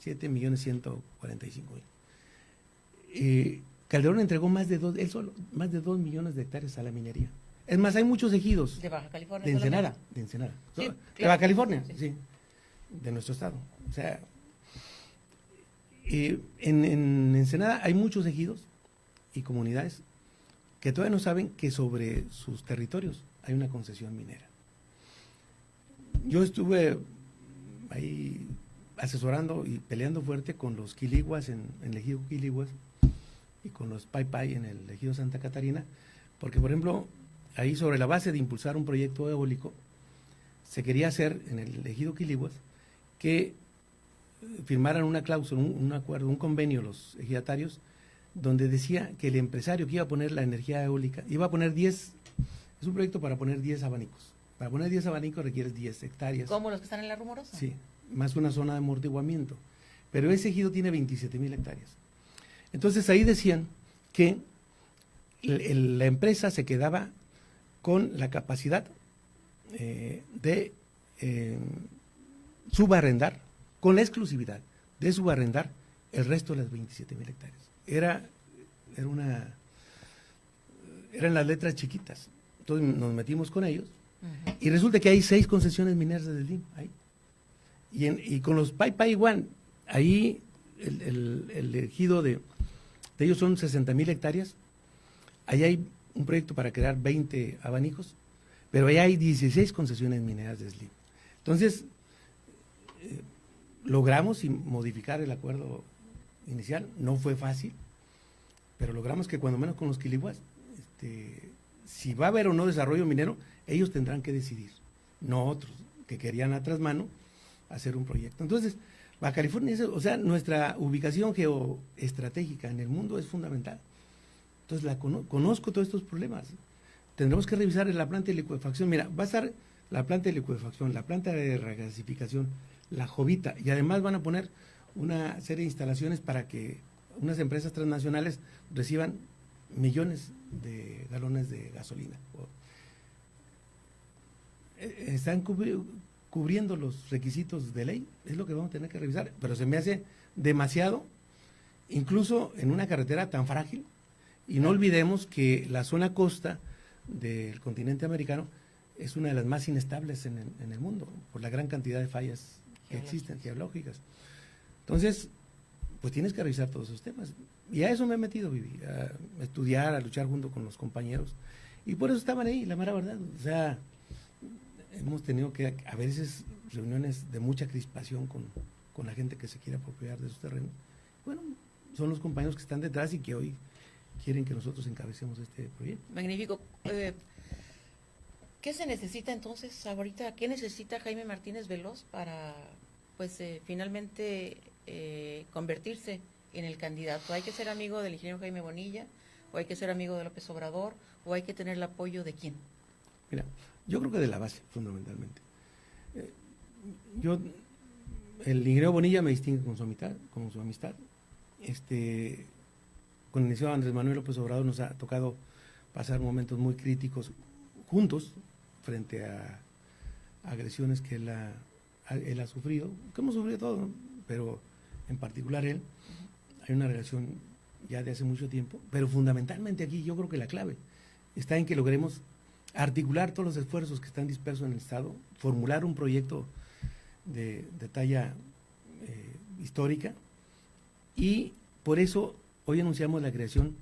7.145.000. Calderón entregó él solo, más de 2 millones de hectáreas a la minería. Es más, hay muchos ejidos. De Baja California. De Ensenada. Sí, de Baja California, sí. De nuestro estado. O sea, en Ensenada hay muchos ejidos y comunidades que todavía no saben que sobre sus territorios hay una concesión minera. Yo estuve ahí asesorando y peleando fuerte con los quiliguas en el ejido Quiliguas y con los Pai en el ejido Santa Catarina, porque por ejemplo, ahí sobre la base de impulsar un proyecto eólico, se quería hacer en el ejido Quiliguas que firmaran una cláusula, un acuerdo, un convenio los ejidatarios, donde decía que el empresario que iba a poner la energía eólica, iba a poner 10, es un proyecto para poner 10 abanicos. Para poner 10 abanicos requieres 10 hectáreas. ¿Como los que están en La Rumorosa? Sí, más una zona de amortiguamiento. Pero ese ejido tiene 27,000 hectáreas. Entonces ahí decían que la empresa se quedaba con la capacidad de subarrendar, con la exclusividad de subarrendar el resto de las 27,000 hectáreas. Eran las letras chiquitas. Entonces nos metimos con ellos y resulta que hay 6 concesiones mineras del DIM ahí. Y con los Pai One, ahí el ejido de ellos son 60,000 hectáreas. Ahí hay un proyecto para crear 20 abanicos, pero ahí hay 16 concesiones mineras de SLIM. Entonces, logramos modificar el acuerdo inicial. No fue fácil, pero logramos que cuando menos con los quilihuas, si va a haber o no desarrollo minero, ellos tendrán que decidir, no otros que querían a trasmano hacer un proyecto. Entonces, Baja California, o sea, nuestra ubicación geoestratégica en el mundo es fundamental. Entonces, conozco todos estos problemas. Tendremos que revisar la planta de licuefacción. Mira, va a estar la planta de licuefacción, la planta de regasificación, la Jovita, y además van a poner una serie de instalaciones para que unas empresas transnacionales reciban millones de galones de gasolina. Están cubriendo los requisitos de ley, es lo que vamos a tener que revisar, pero se me hace demasiado, incluso en una carretera tan frágil, y no olvidemos que la zona costa del continente americano es una de las más inestables en el mundo, por la gran cantidad de fallas que existen, geológicas. Entonces, pues tienes que revisar todos esos temas. Y a eso me he metido, Vivi, a estudiar, a luchar junto con los compañeros. Y por eso estaban ahí, la mera verdad. O sea, hemos tenido que, a veces, reuniones de mucha crispación con la gente que se quiere apropiar de sus terrenos. Bueno, son los compañeros que están detrás y que hoy quieren que nosotros encabecemos este proyecto. Magnífico. ¿Qué se necesita entonces ahorita? ¿Qué necesita Jaime Martínez Veloz para, pues, finalmente convertirse en el candidato? ¿Hay que ser amigo del ingeniero Jaime Bonilla? ¿O hay que ser amigo de López Obrador? ¿O hay que tener el apoyo de quién? Mira, yo creo que de la base, fundamentalmente. El ingeniero Bonilla me distingue con su amistad. Con el licenciado Andrés Manuel López Obrador nos ha tocado pasar momentos muy críticos juntos frente a agresiones que él ha sufrido, que hemos sufrido todos, ¿no? Pero en particular él. Hay una relación ya de hace mucho tiempo, pero fundamentalmente aquí yo creo que la clave está en que logremos articular todos los esfuerzos que están dispersos en el Estado, formular un proyecto de talla histórica, y por eso hoy anunciamos la creación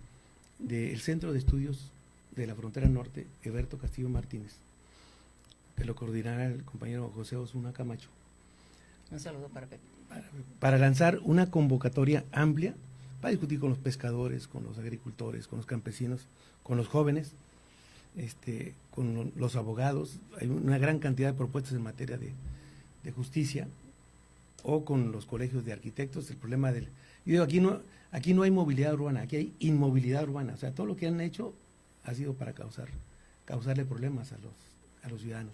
del Centro de Estudios de la Frontera Norte, Eberto Castillo Martínez, que lo coordinará el compañero José Osuna Camacho. Un saludo para Pepe. Para lanzar una convocatoria amplia para discutir con los pescadores, con los agricultores, con los campesinos, con los jóvenes, con los abogados. Hay una gran cantidad de propuestas en materia de justicia, o con los colegios de arquitectos. El problema yo digo, aquí no hay movilidad urbana, aquí hay inmovilidad urbana. O sea, todo lo que han hecho ha sido para causarle problemas a los ciudadanos.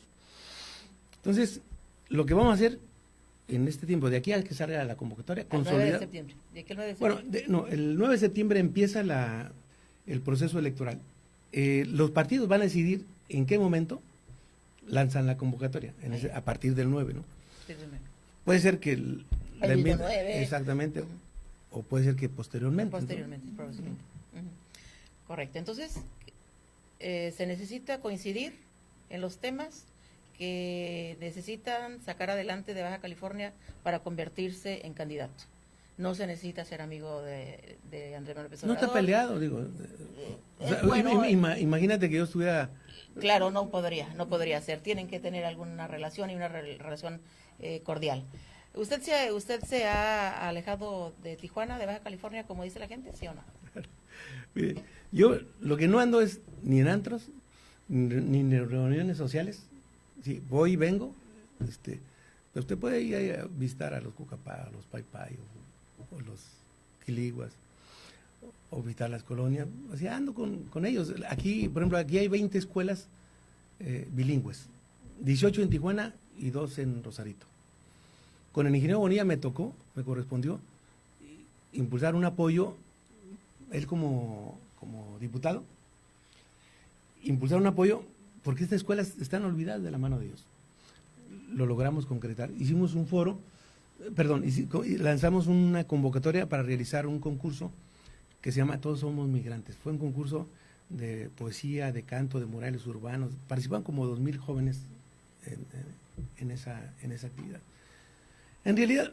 Entonces, lo que vamos a hacer en este tiempo, de aquí a que salga la convocatoria, El 9 de septiembre. ¿De qué el 9 de septiembre? Bueno, el 9 de septiembre empieza el proceso electoral. Los partidos van a decidir en qué momento lanzan la convocatoria, a partir del 9, ¿no? Puede ser que la enmienda, 9. exactamente, o puede ser que posteriormente. Probablemente. Correcto. Entonces, se necesita coincidir en los temas que necesitan sacar adelante de Baja California para convertirse en candidato. No se necesita ser amigo de Andrés Manuel López Obrador. No está peleado, digo. Imagínate que yo estuviera... Claro, no podría ser. Tienen que tener alguna relación y una relación cordial. ¿Usted se ha alejado de Tijuana, de Baja California, como dice la gente, sí o no? Mire, yo lo que no ando es ni en antros, ni en reuniones sociales. Sí, voy y vengo, Usted puede ir a visitar a los Cucapá, a los Paypay o los Quiliguas, o visitar las colonias. O sea, ando con ellos. Aquí, por ejemplo, aquí hay 20 escuelas bilingües, 18 en Tijuana y 2 en Rosarito. Con el ingeniero Bonilla me correspondió impulsar un apoyo, él como diputado, impulsar un apoyo porque estas escuelas están olvidadas de la mano de Dios. Lo logramos concretar. Hicimos un foro, lanzamos una convocatoria para realizar un concurso que se llama Todos Somos Migrantes. Fue un concurso de poesía, de canto, de murales urbanos. Participan como 2,000 jóvenes en esa actividad. En realidad,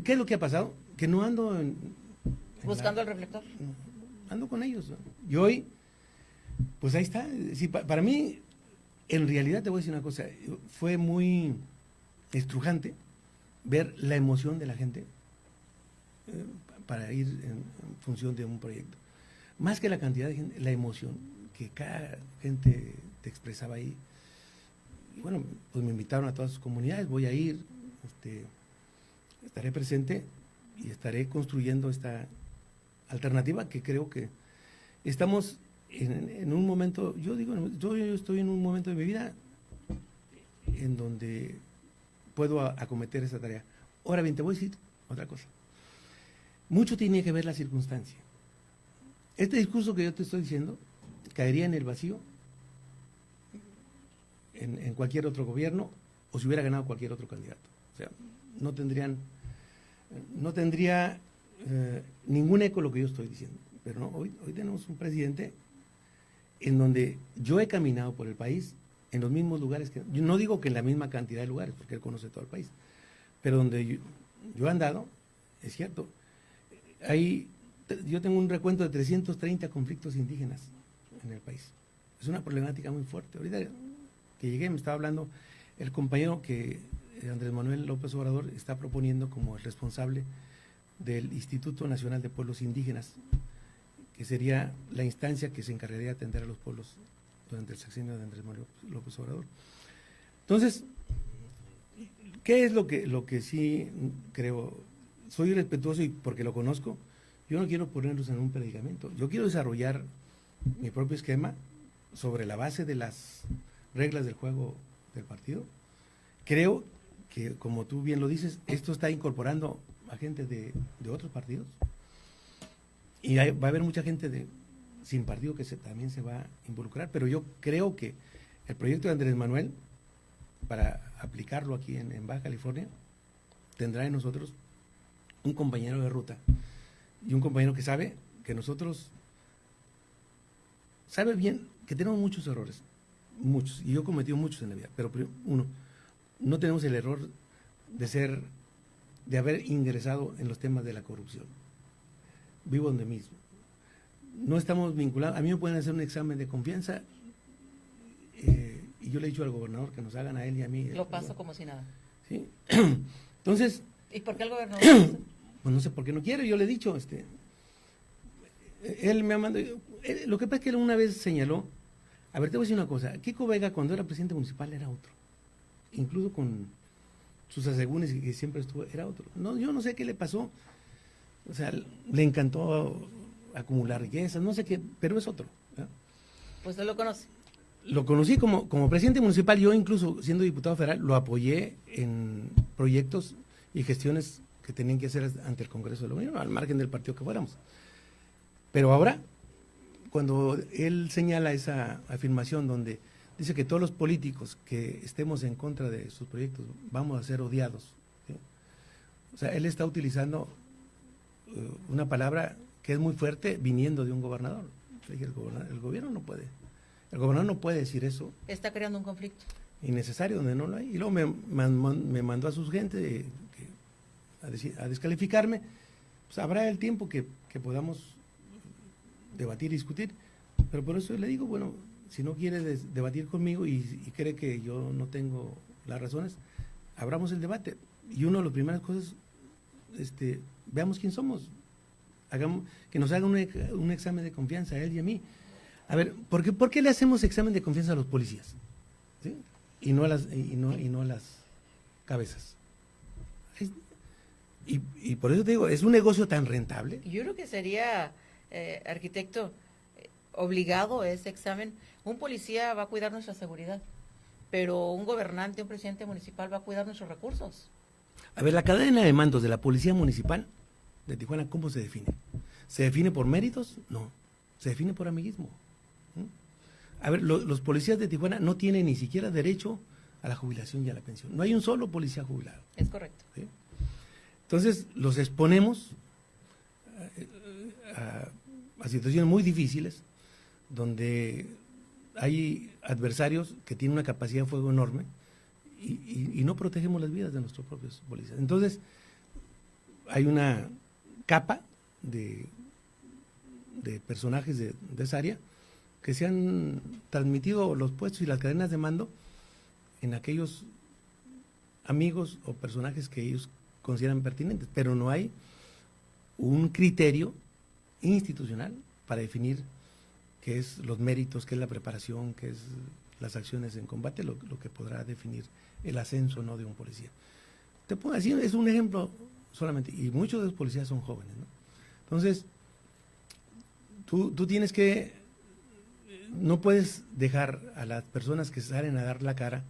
¿qué es lo que ha pasado? Que no ando buscando el reflector. Ando con ellos, ¿no? Y hoy, pues ahí está. Sí, para mí, en realidad te voy a decir una cosa, fue muy estrujante ver la emoción de la gente para ir en función de un proyecto. Más que la cantidad de gente, la emoción que cada gente te expresaba ahí. Y bueno, pues me invitaron a todas sus comunidades, voy a ir, estaré presente y estaré construyendo esta alternativa que creo que estamos en un momento, yo estoy en un momento de mi vida en donde puedo acometer esa tarea. Ahora bien, te voy a decir otra cosa. Mucho tiene que ver la circunstancia. Este discurso que yo te estoy diciendo caería en el vacío en cualquier otro gobierno o si hubiera ganado cualquier otro candidato. O sea, no tendría ningún eco lo que yo estoy diciendo. Pero no, hoy tenemos un presidente en donde yo he caminado por el país en los mismos lugares que, yo no digo que en la misma cantidad de lugares, porque él conoce todo el país, pero donde yo he andado, es cierto, yo tengo un recuento de 330 conflictos indígenas en el país. Es una problemática muy fuerte. Ahorita que llegué me estaba hablando el compañero que Andrés Manuel López Obrador está proponiendo como el responsable del Instituto Nacional de Pueblos Indígenas, que sería la instancia que se encargaría de atender a los pueblos durante el sexenio de Andrés Manuel López Obrador. Entonces, ¿qué es lo que sí creo? Soy respetuoso y porque lo conozco, yo no quiero ponerlos en un predicamento. Yo quiero desarrollar mi propio esquema sobre la base de las reglas del juego del partido. Creo que, como tú bien lo dices, esto está incorporando a gente de otros partidos. Y va a haber mucha gente sin partido que también se va a involucrar, pero yo creo que el proyecto de Andrés Manuel, para aplicarlo aquí en Baja California, tendrá en nosotros un compañero de ruta y un compañero que sabe que sabe bien que tenemos muchos errores, muchos, y yo he cometido muchos en la vida, pero uno, no tenemos el error de haber ingresado en los temas de la corrupción. Vivo donde mismo. No estamos vinculados. A mí me pueden hacer un examen de confianza y yo le he dicho al gobernador que nos hagan a él y a mí. Lo paso como si nada. ¿Sí? Entonces. ¿Y por qué el gobernador? Pues no sé por qué no quiere. Yo le he dicho, él me ha mandado. Lo que pasa es que él una vez señaló. A ver, te voy a decir una cosa. Kiko Vega, cuando era presidente municipal, era otro. Incluso con sus asegúnes que siempre estuvo, era otro. No, yo no sé qué le pasó. O sea, le encantó acumular riquezas, no sé qué, pero es otro. ¿Eh? Pues usted lo conoce. Lo conocí como presidente municipal, yo incluso siendo diputado federal, lo apoyé en proyectos y gestiones que tenían que hacer ante el Congreso de la Unión, al margen del partido que fuéramos. Pero ahora, cuando él señala esa afirmación donde dice que todos los políticos que estemos en contra de sus proyectos vamos a ser odiados, ¿sí? O sea, él está utilizando una palabra que es muy fuerte viniendo de un gobernador. El gobierno no puede decir eso. Está creando un conflicto innecesario donde no lo hay. Y luego me mandó a sus gente a descalificarme. Pues habrá el tiempo que podamos debatir y discutir, pero por eso le digo, bueno, si no quiere debatir conmigo y cree que yo no tengo las razones, abramos el debate. Y una de las primeras cosas, veamos quién somos, que nos haga un examen de confianza a él y a mí. A ver, ¿por qué le hacemos examen de confianza a los policías? ¿Sí? Y no a las cabezas. Y por eso te digo, es un negocio tan rentable. Yo creo que sería, arquitecto, obligado ese examen. Un policía va a cuidar nuestra seguridad, pero un gobernante, un presidente municipal va a cuidar nuestros recursos. A ver, la cadena de mandos de la Policía Municipal de Tijuana, ¿cómo se define? ¿Se define por méritos? No, se define por amiguismo. A ver, los policías de Tijuana no tienen ni siquiera derecho a la jubilación y a la pensión. No hay un solo policía jubilado. Es correcto. ¿Sí? Entonces, los exponemos a situaciones muy difíciles, donde hay adversarios que tienen una capacidad de fuego enorme y no protegemos las vidas de nuestros propios policías. Entonces, hay una capa de personajes de esa área que se han transmitido los puestos y las cadenas de mando en aquellos amigos o personajes que ellos consideran pertinentes, pero no hay un criterio institucional para definir qué es los méritos, qué es la preparación, qué es las acciones en combate, lo que podrá definir el ascenso o no de un policía. Te puedo decir, es un ejemplo solamente, y muchos de los policías son jóvenes, ¿no? Entonces, tú tienes que, no puedes dejar a las personas que salen a dar la cara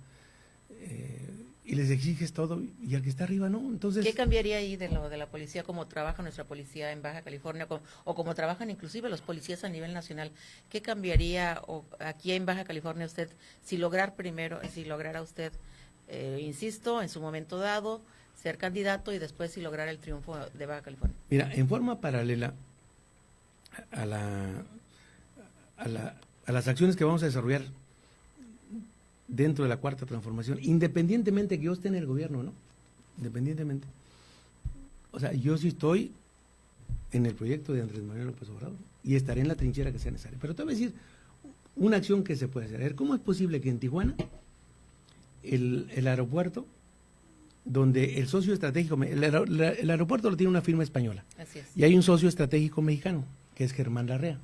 y les exiges todo y al que está arriba no. Entonces, ¿qué cambiaría ahí de lo de la policía, cómo trabaja nuestra policía en Baja California o cómo trabajan inclusive los policías a nivel nacional? ¿Qué cambiaría aquí en Baja California usted si lograra usted, insisto, en su momento dado, ser candidato y después si lograra el triunfo de Baja California? Mira, en forma paralela a las acciones que vamos a desarrollar dentro de la Cuarta Transformación, independientemente que yo esté en el gobierno, ¿no? Independientemente. O sea, yo sí estoy en el proyecto de Andrés Manuel López Obrador y estaré en la trinchera que sea necesaria. Pero te voy a decir una acción que se puede hacer. A ver, ¿cómo es posible que en Tijuana el aeropuerto, donde el socio estratégico, el aeropuerto lo tiene una firma española, Así es. Y hay un socio estratégico mexicano, que es Germán Larrea,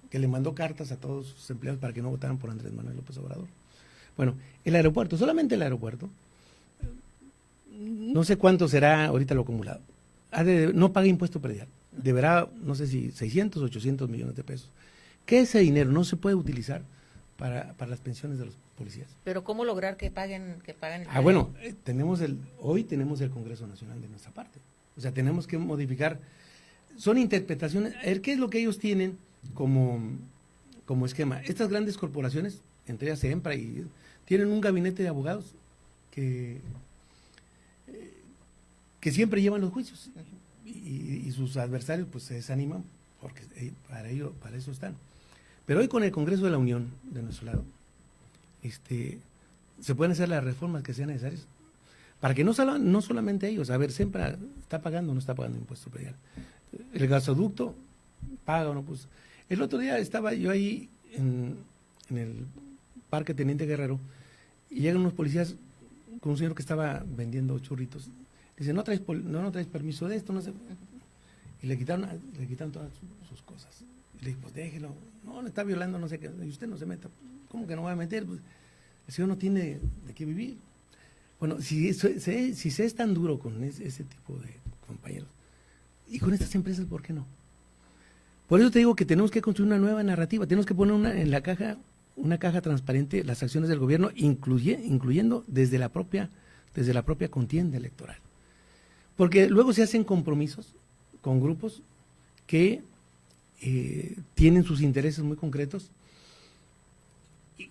que le mandó cartas a todos sus empleados para que no votaran por Andrés Manuel López Obrador? Bueno, el aeropuerto, solamente el aeropuerto, no sé cuánto será ahorita lo acumulado, no paga impuesto predial, deberá, no sé si 600, 800 millones de pesos, que ese dinero no se puede utilizar para las pensiones de los policías. Pero ¿cómo lograr que paguen el bueno, hoy tenemos el Congreso Nacional de nuestra parte, o sea, tenemos que modificar, son interpretaciones, a ver qué es lo que ellos tienen como esquema. Estas grandes corporaciones, entre ellas Sempra, y tienen un gabinete de abogados que siempre llevan los juicios y sus adversarios pues se desaniman porque para eso están. Pero hoy con el Congreso de la Unión de nuestro lado, se pueden hacer las reformas que sean necesarias para que no solamente ellos, a ver, Sempra está pagando o no está pagando impuesto predial, el gasoducto paga o no, pues el otro día estaba yo ahí en el Parque Teniente Guerrero y llegan unos policías con un señor que estaba vendiendo churritos. Dice, no traes permiso de esto, no sé. Y le quitaron todas sus cosas. Y le dije, pues déjelo. No, está violando, no sé qué. Y usted no se meta. ¿Cómo que no va a meter? Pues el señor no tiene de qué vivir. Bueno, si se es tan duro con ese tipo de compañeros y con estas empresas, ¿por qué no? Por eso te digo que tenemos que construir una nueva narrativa, tenemos que poner en la caja, una caja transparente, las acciones del gobierno, incluyendo desde la propia contienda electoral. Porque luego se hacen compromisos con grupos que tienen sus intereses muy concretos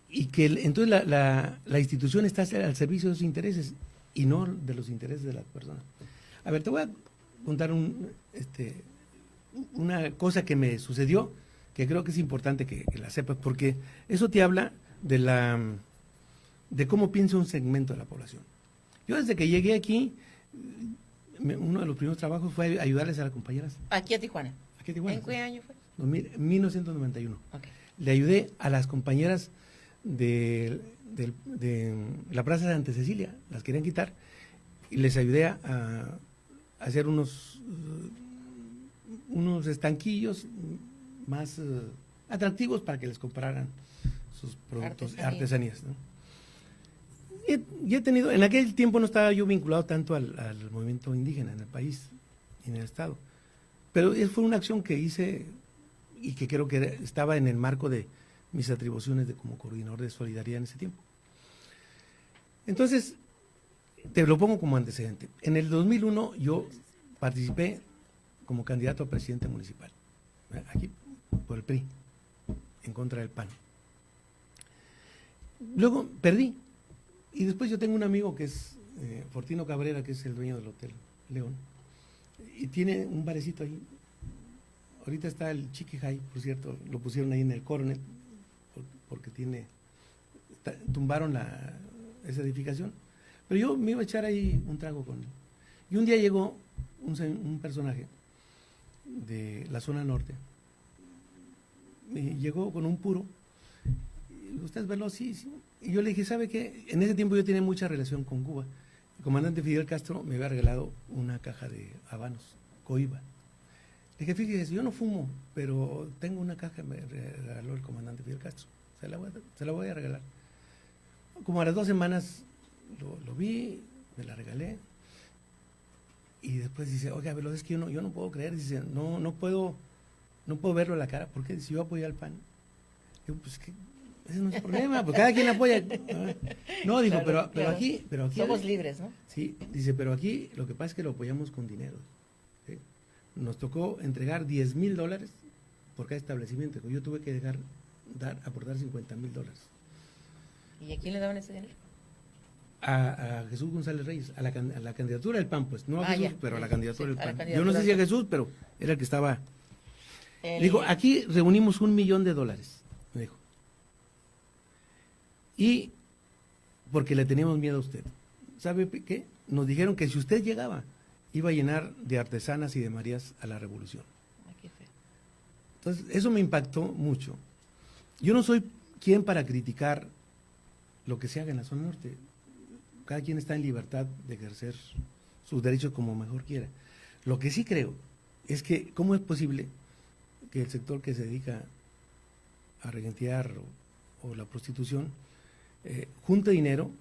y que entonces la institución está al servicio de sus intereses y no de los intereses de las personas. A ver, te voy a contar una cosa que me sucedió, que creo que es importante que la sepas, porque eso te habla de cómo piensa un segmento de la población. Yo desde que llegué aquí, uno de los primeros trabajos fue ayudarles a las compañeras. Aquí a Tijuana. ¿En qué año fue? 1991. Okay. Le ayudé a las compañeras de la Plaza de Santa Cecilia, las querían quitar, y les ayudé a hacer unos estanquillos más atractivos para que les compraran sus productos, artesanías, ¿no? y he tenido, en aquel tiempo no estaba yo vinculado tanto al movimiento indígena en el país y en el estado, pero fue una acción que hice y que creo que estaba en el marco de mis atribuciones de como coordinador de solidaridad en ese tiempo. Entonces, te lo pongo como antecedente. En el 2001 yo participé como candidato a presidente municipal, aquí por el PRI, en contra del PAN. Luego perdí. Y después yo tengo un amigo que es Fortino Cabrera, que es el dueño del Hotel León, y tiene un barecito ahí. Ahorita está el Chiqui High, por cierto, lo pusieron ahí en el Coronet, porque tumbaron esa edificación. Pero yo me iba a echar ahí un trago con él. Y un día llegó un personaje de la zona norte, y llegó con un puro. ¿Usted verlo? Sí, sí. Y yo le dije, ¿sabe qué? En ese tiempo yo tenía mucha relación con Cuba. El comandante Fidel Castro me había regalado una caja de habanos, Coiba. Le dije, fíjese, yo no fumo, pero tengo una caja que me regaló el comandante Fidel Castro. Se la voy a regalar. Como a las 2 semanas lo vi, me la regalé. Y después dice, oiga, pero es que yo no puedo creer. Dice, no puedo verlo a la cara, porque si yo apoyo al PAN. Digo, pues que ese no es el problema, pues cada quien apoya. No, dijo, claro, pero claro. aquí... Somos libres, ¿no? Sí, dice, pero aquí lo que pasa es que lo apoyamos con dinero. ¿Sí? Nos tocó entregar $10,000 por cada establecimiento. Yo tuve que aportar $50,000. ¿Y a quién le daban ese dinero? A Jesús González Reyes, a la candidatura del PAN, pues, no a Jesús, ya, pero a la candidatura del PAN. candidatura Yo no sé si a del Jesús, pero era el que estaba... Dijo, aquí reunimos $1 millón, me dijo. Y porque le teníamos miedo a usted. ¿Sabe qué? Nos dijeron que si usted llegaba, iba a llenar de artesanas y de Marías a la revolución. Ay, qué feo. Entonces, eso me impactó mucho. Yo no soy quien para criticar lo que se haga en la zona norte. Cada quien está en libertad de ejercer sus derechos como mejor quiera. Lo que sí creo es que, ¿cómo es posible que el sector que se dedica a regentear o la prostitución junte dinero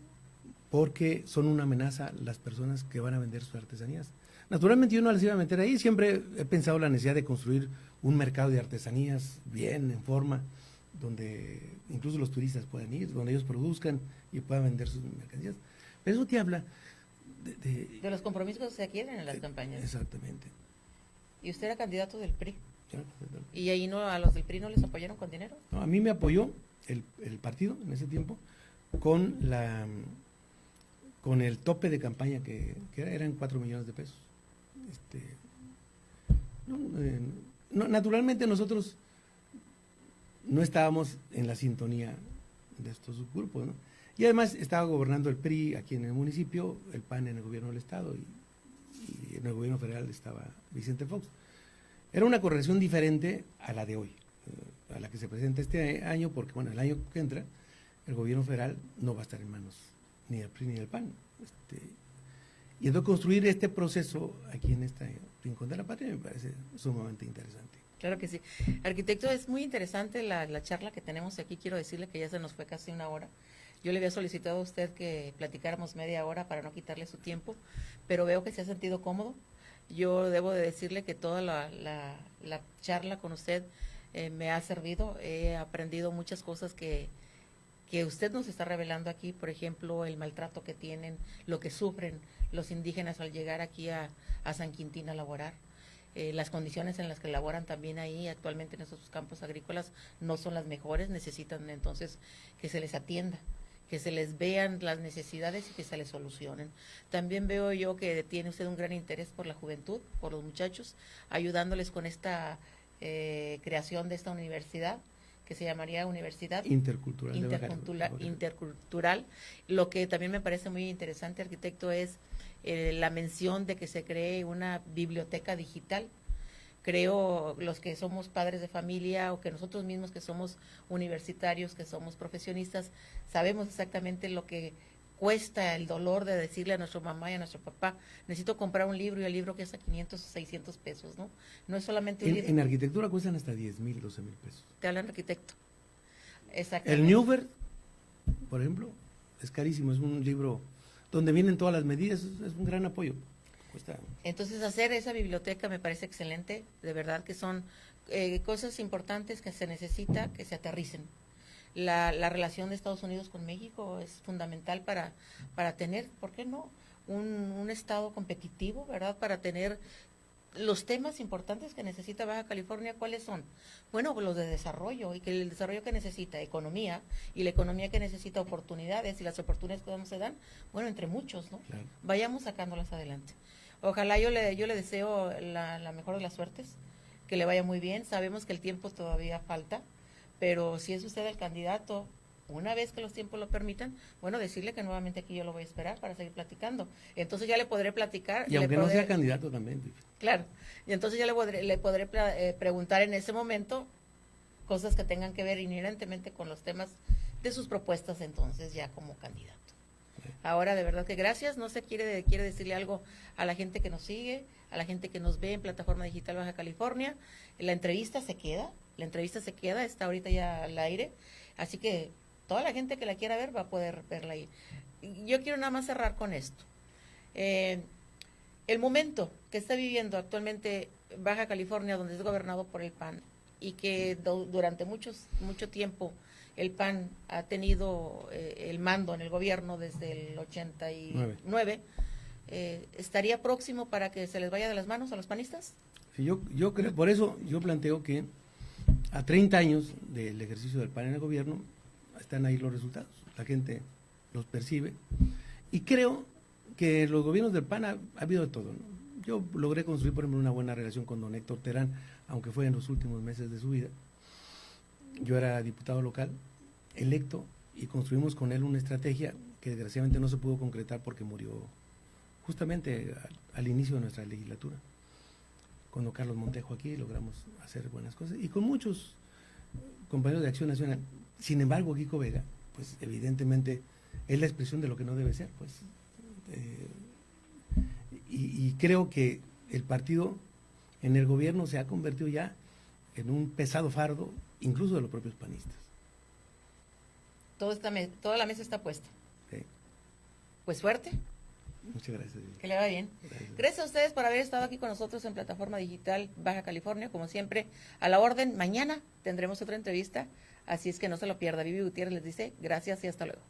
porque son una amenaza las personas que van a vender sus artesanías? Naturalmente yo no las iba a meter ahí, siempre he pensado la necesidad de construir un mercado de artesanías bien, en forma, donde incluso los turistas puedan ir, donde ellos produzcan y puedan vender sus mercancías. Pero eso te habla de los compromisos que se adquieren en las campañas. Exactamente. Y usted era candidato del PRI. Ya, ¿Y ahí a los del PRI no les apoyaron con dinero? no, a mí me apoyó el partido en ese tiempo con el tope de campaña que eran 4 millones de pesos. Naturalmente nosotros no estábamos en la sintonía de estos subgrupos, ¿no? Y además estaba gobernando el PRI aquí en el municipio, el PAN en el gobierno del estado y en el gobierno federal estaba Vicente Fox. Era una corrección diferente a la de hoy, a la que se presenta este año, porque bueno, el año que entra el gobierno federal no va a estar en manos ni del PRI ni del PAN. Y entonces construir este proceso aquí en este rincón de la patria me parece sumamente interesante. Claro que sí. Arquitecto, es muy interesante la charla que tenemos aquí. Quiero decirle que ya se nos fue casi una hora. Yo le había solicitado a usted que platicáramos media hora para no quitarle su tiempo, pero veo que se ha sentido cómodo. Yo debo de decirle que toda la charla con usted me ha servido. He aprendido muchas cosas que usted nos está revelando aquí, por ejemplo, el maltrato que tienen, lo que sufren los indígenas al llegar aquí a San Quintín a laborar. Las condiciones en las que laboran también ahí actualmente en esos campos agrícolas no son las mejores, necesitan entonces que se les atienda, que se les vean las necesidades y que se les solucionen. También veo yo que tiene usted un gran interés por la juventud, por los muchachos, ayudándoles con esta creación de esta universidad, que se llamaría Universidad Intercultural. Lo que también me parece muy interesante, arquitecto, es la mención de que se cree una biblioteca digital. Creo los que somos padres de familia o que nosotros mismos que somos universitarios, que somos profesionistas, sabemos exactamente lo que cuesta el dolor de decirle a nuestra mamá y a nuestro papá, necesito comprar un libro y el libro cuesta 500 o 600 pesos, ¿no? No es solamente un libro. En arquitectura cuestan hasta 10,000, 12,000 pesos. Te hablan arquitecto. Exactamente. El Newber, por ejemplo, es carísimo, es un libro donde vienen todas las medidas, es un gran apoyo. Cuesta. Entonces, hacer esa biblioteca me parece excelente, de verdad que son cosas importantes que se necesita que se aterricen. La relación de Estados Unidos con México es fundamental para tener, ¿por qué no?, un Estado competitivo, ¿verdad?, para tener los temas importantes que necesita Baja California. ¿Cuáles son? Bueno, los de desarrollo, y que el desarrollo que necesita economía, y la economía que necesita oportunidades, y las oportunidades que no se dan, bueno, entre muchos, ¿no? Claro. Vayamos sacándolas adelante. Ojalá, yo le deseo la mejor de las suertes, que le vaya muy bien. Sabemos que el tiempo todavía falta, pero si es usted el candidato, una vez que los tiempos lo permitan, bueno, decirle que nuevamente aquí yo lo voy a esperar para seguir platicando. Entonces ya le podré platicar. Y aunque no sea candidato también. Claro, y entonces ya le podré preguntar en ese momento cosas que tengan que ver inherentemente con los temas de sus propuestas, entonces ya como candidato. Ahora, de verdad que gracias. No sé, quiere decirle algo a la gente que nos sigue, a la gente que nos ve en Plataforma Digital Baja California. La entrevista se queda, está ahorita ya al aire, así que toda la gente que la quiera ver va a poder verla ahí. Yo quiero nada más cerrar con esto. El momento que está viviendo actualmente Baja California, donde es gobernado por el PAN, y que durante mucho tiempo el PAN ha tenido el mando en el gobierno desde el 89, ¿estaría próximo para que se les vaya de las manos a los panistas? Sí, yo creo, por eso yo planteo que a 30 años del ejercicio del PAN en el gobierno, están ahí los resultados, la gente los percibe, y creo que los gobiernos del PAN ha habido de todo, ¿no? Yo logré construir, por ejemplo, una buena relación con don Héctor Terán, aunque fue en los últimos meses de su vida. Yo era diputado local, electo, y construimos con él una estrategia que desgraciadamente no se pudo concretar porque murió justamente al inicio de nuestra legislatura. Con don Carlos Montejo aquí logramos hacer buenas cosas, y con muchos compañeros de Acción Nacional. Sin embargo, Kiko Vega, pues evidentemente es la expresión de lo que no debe ser, pues. Y creo que el partido en el gobierno se ha convertido ya en un pesado fardo, incluso de los propios panistas. Toda la mesa está puesta. Sí. Pues suerte. Muchas gracias. Que le vaya bien. Gracias a ustedes por haber estado aquí con nosotros en Plataforma Digital Baja California. Como siempre, a la orden. Mañana tendremos otra entrevista, así es que no se lo pierda. Vivi Gutiérrez les dice gracias y hasta luego.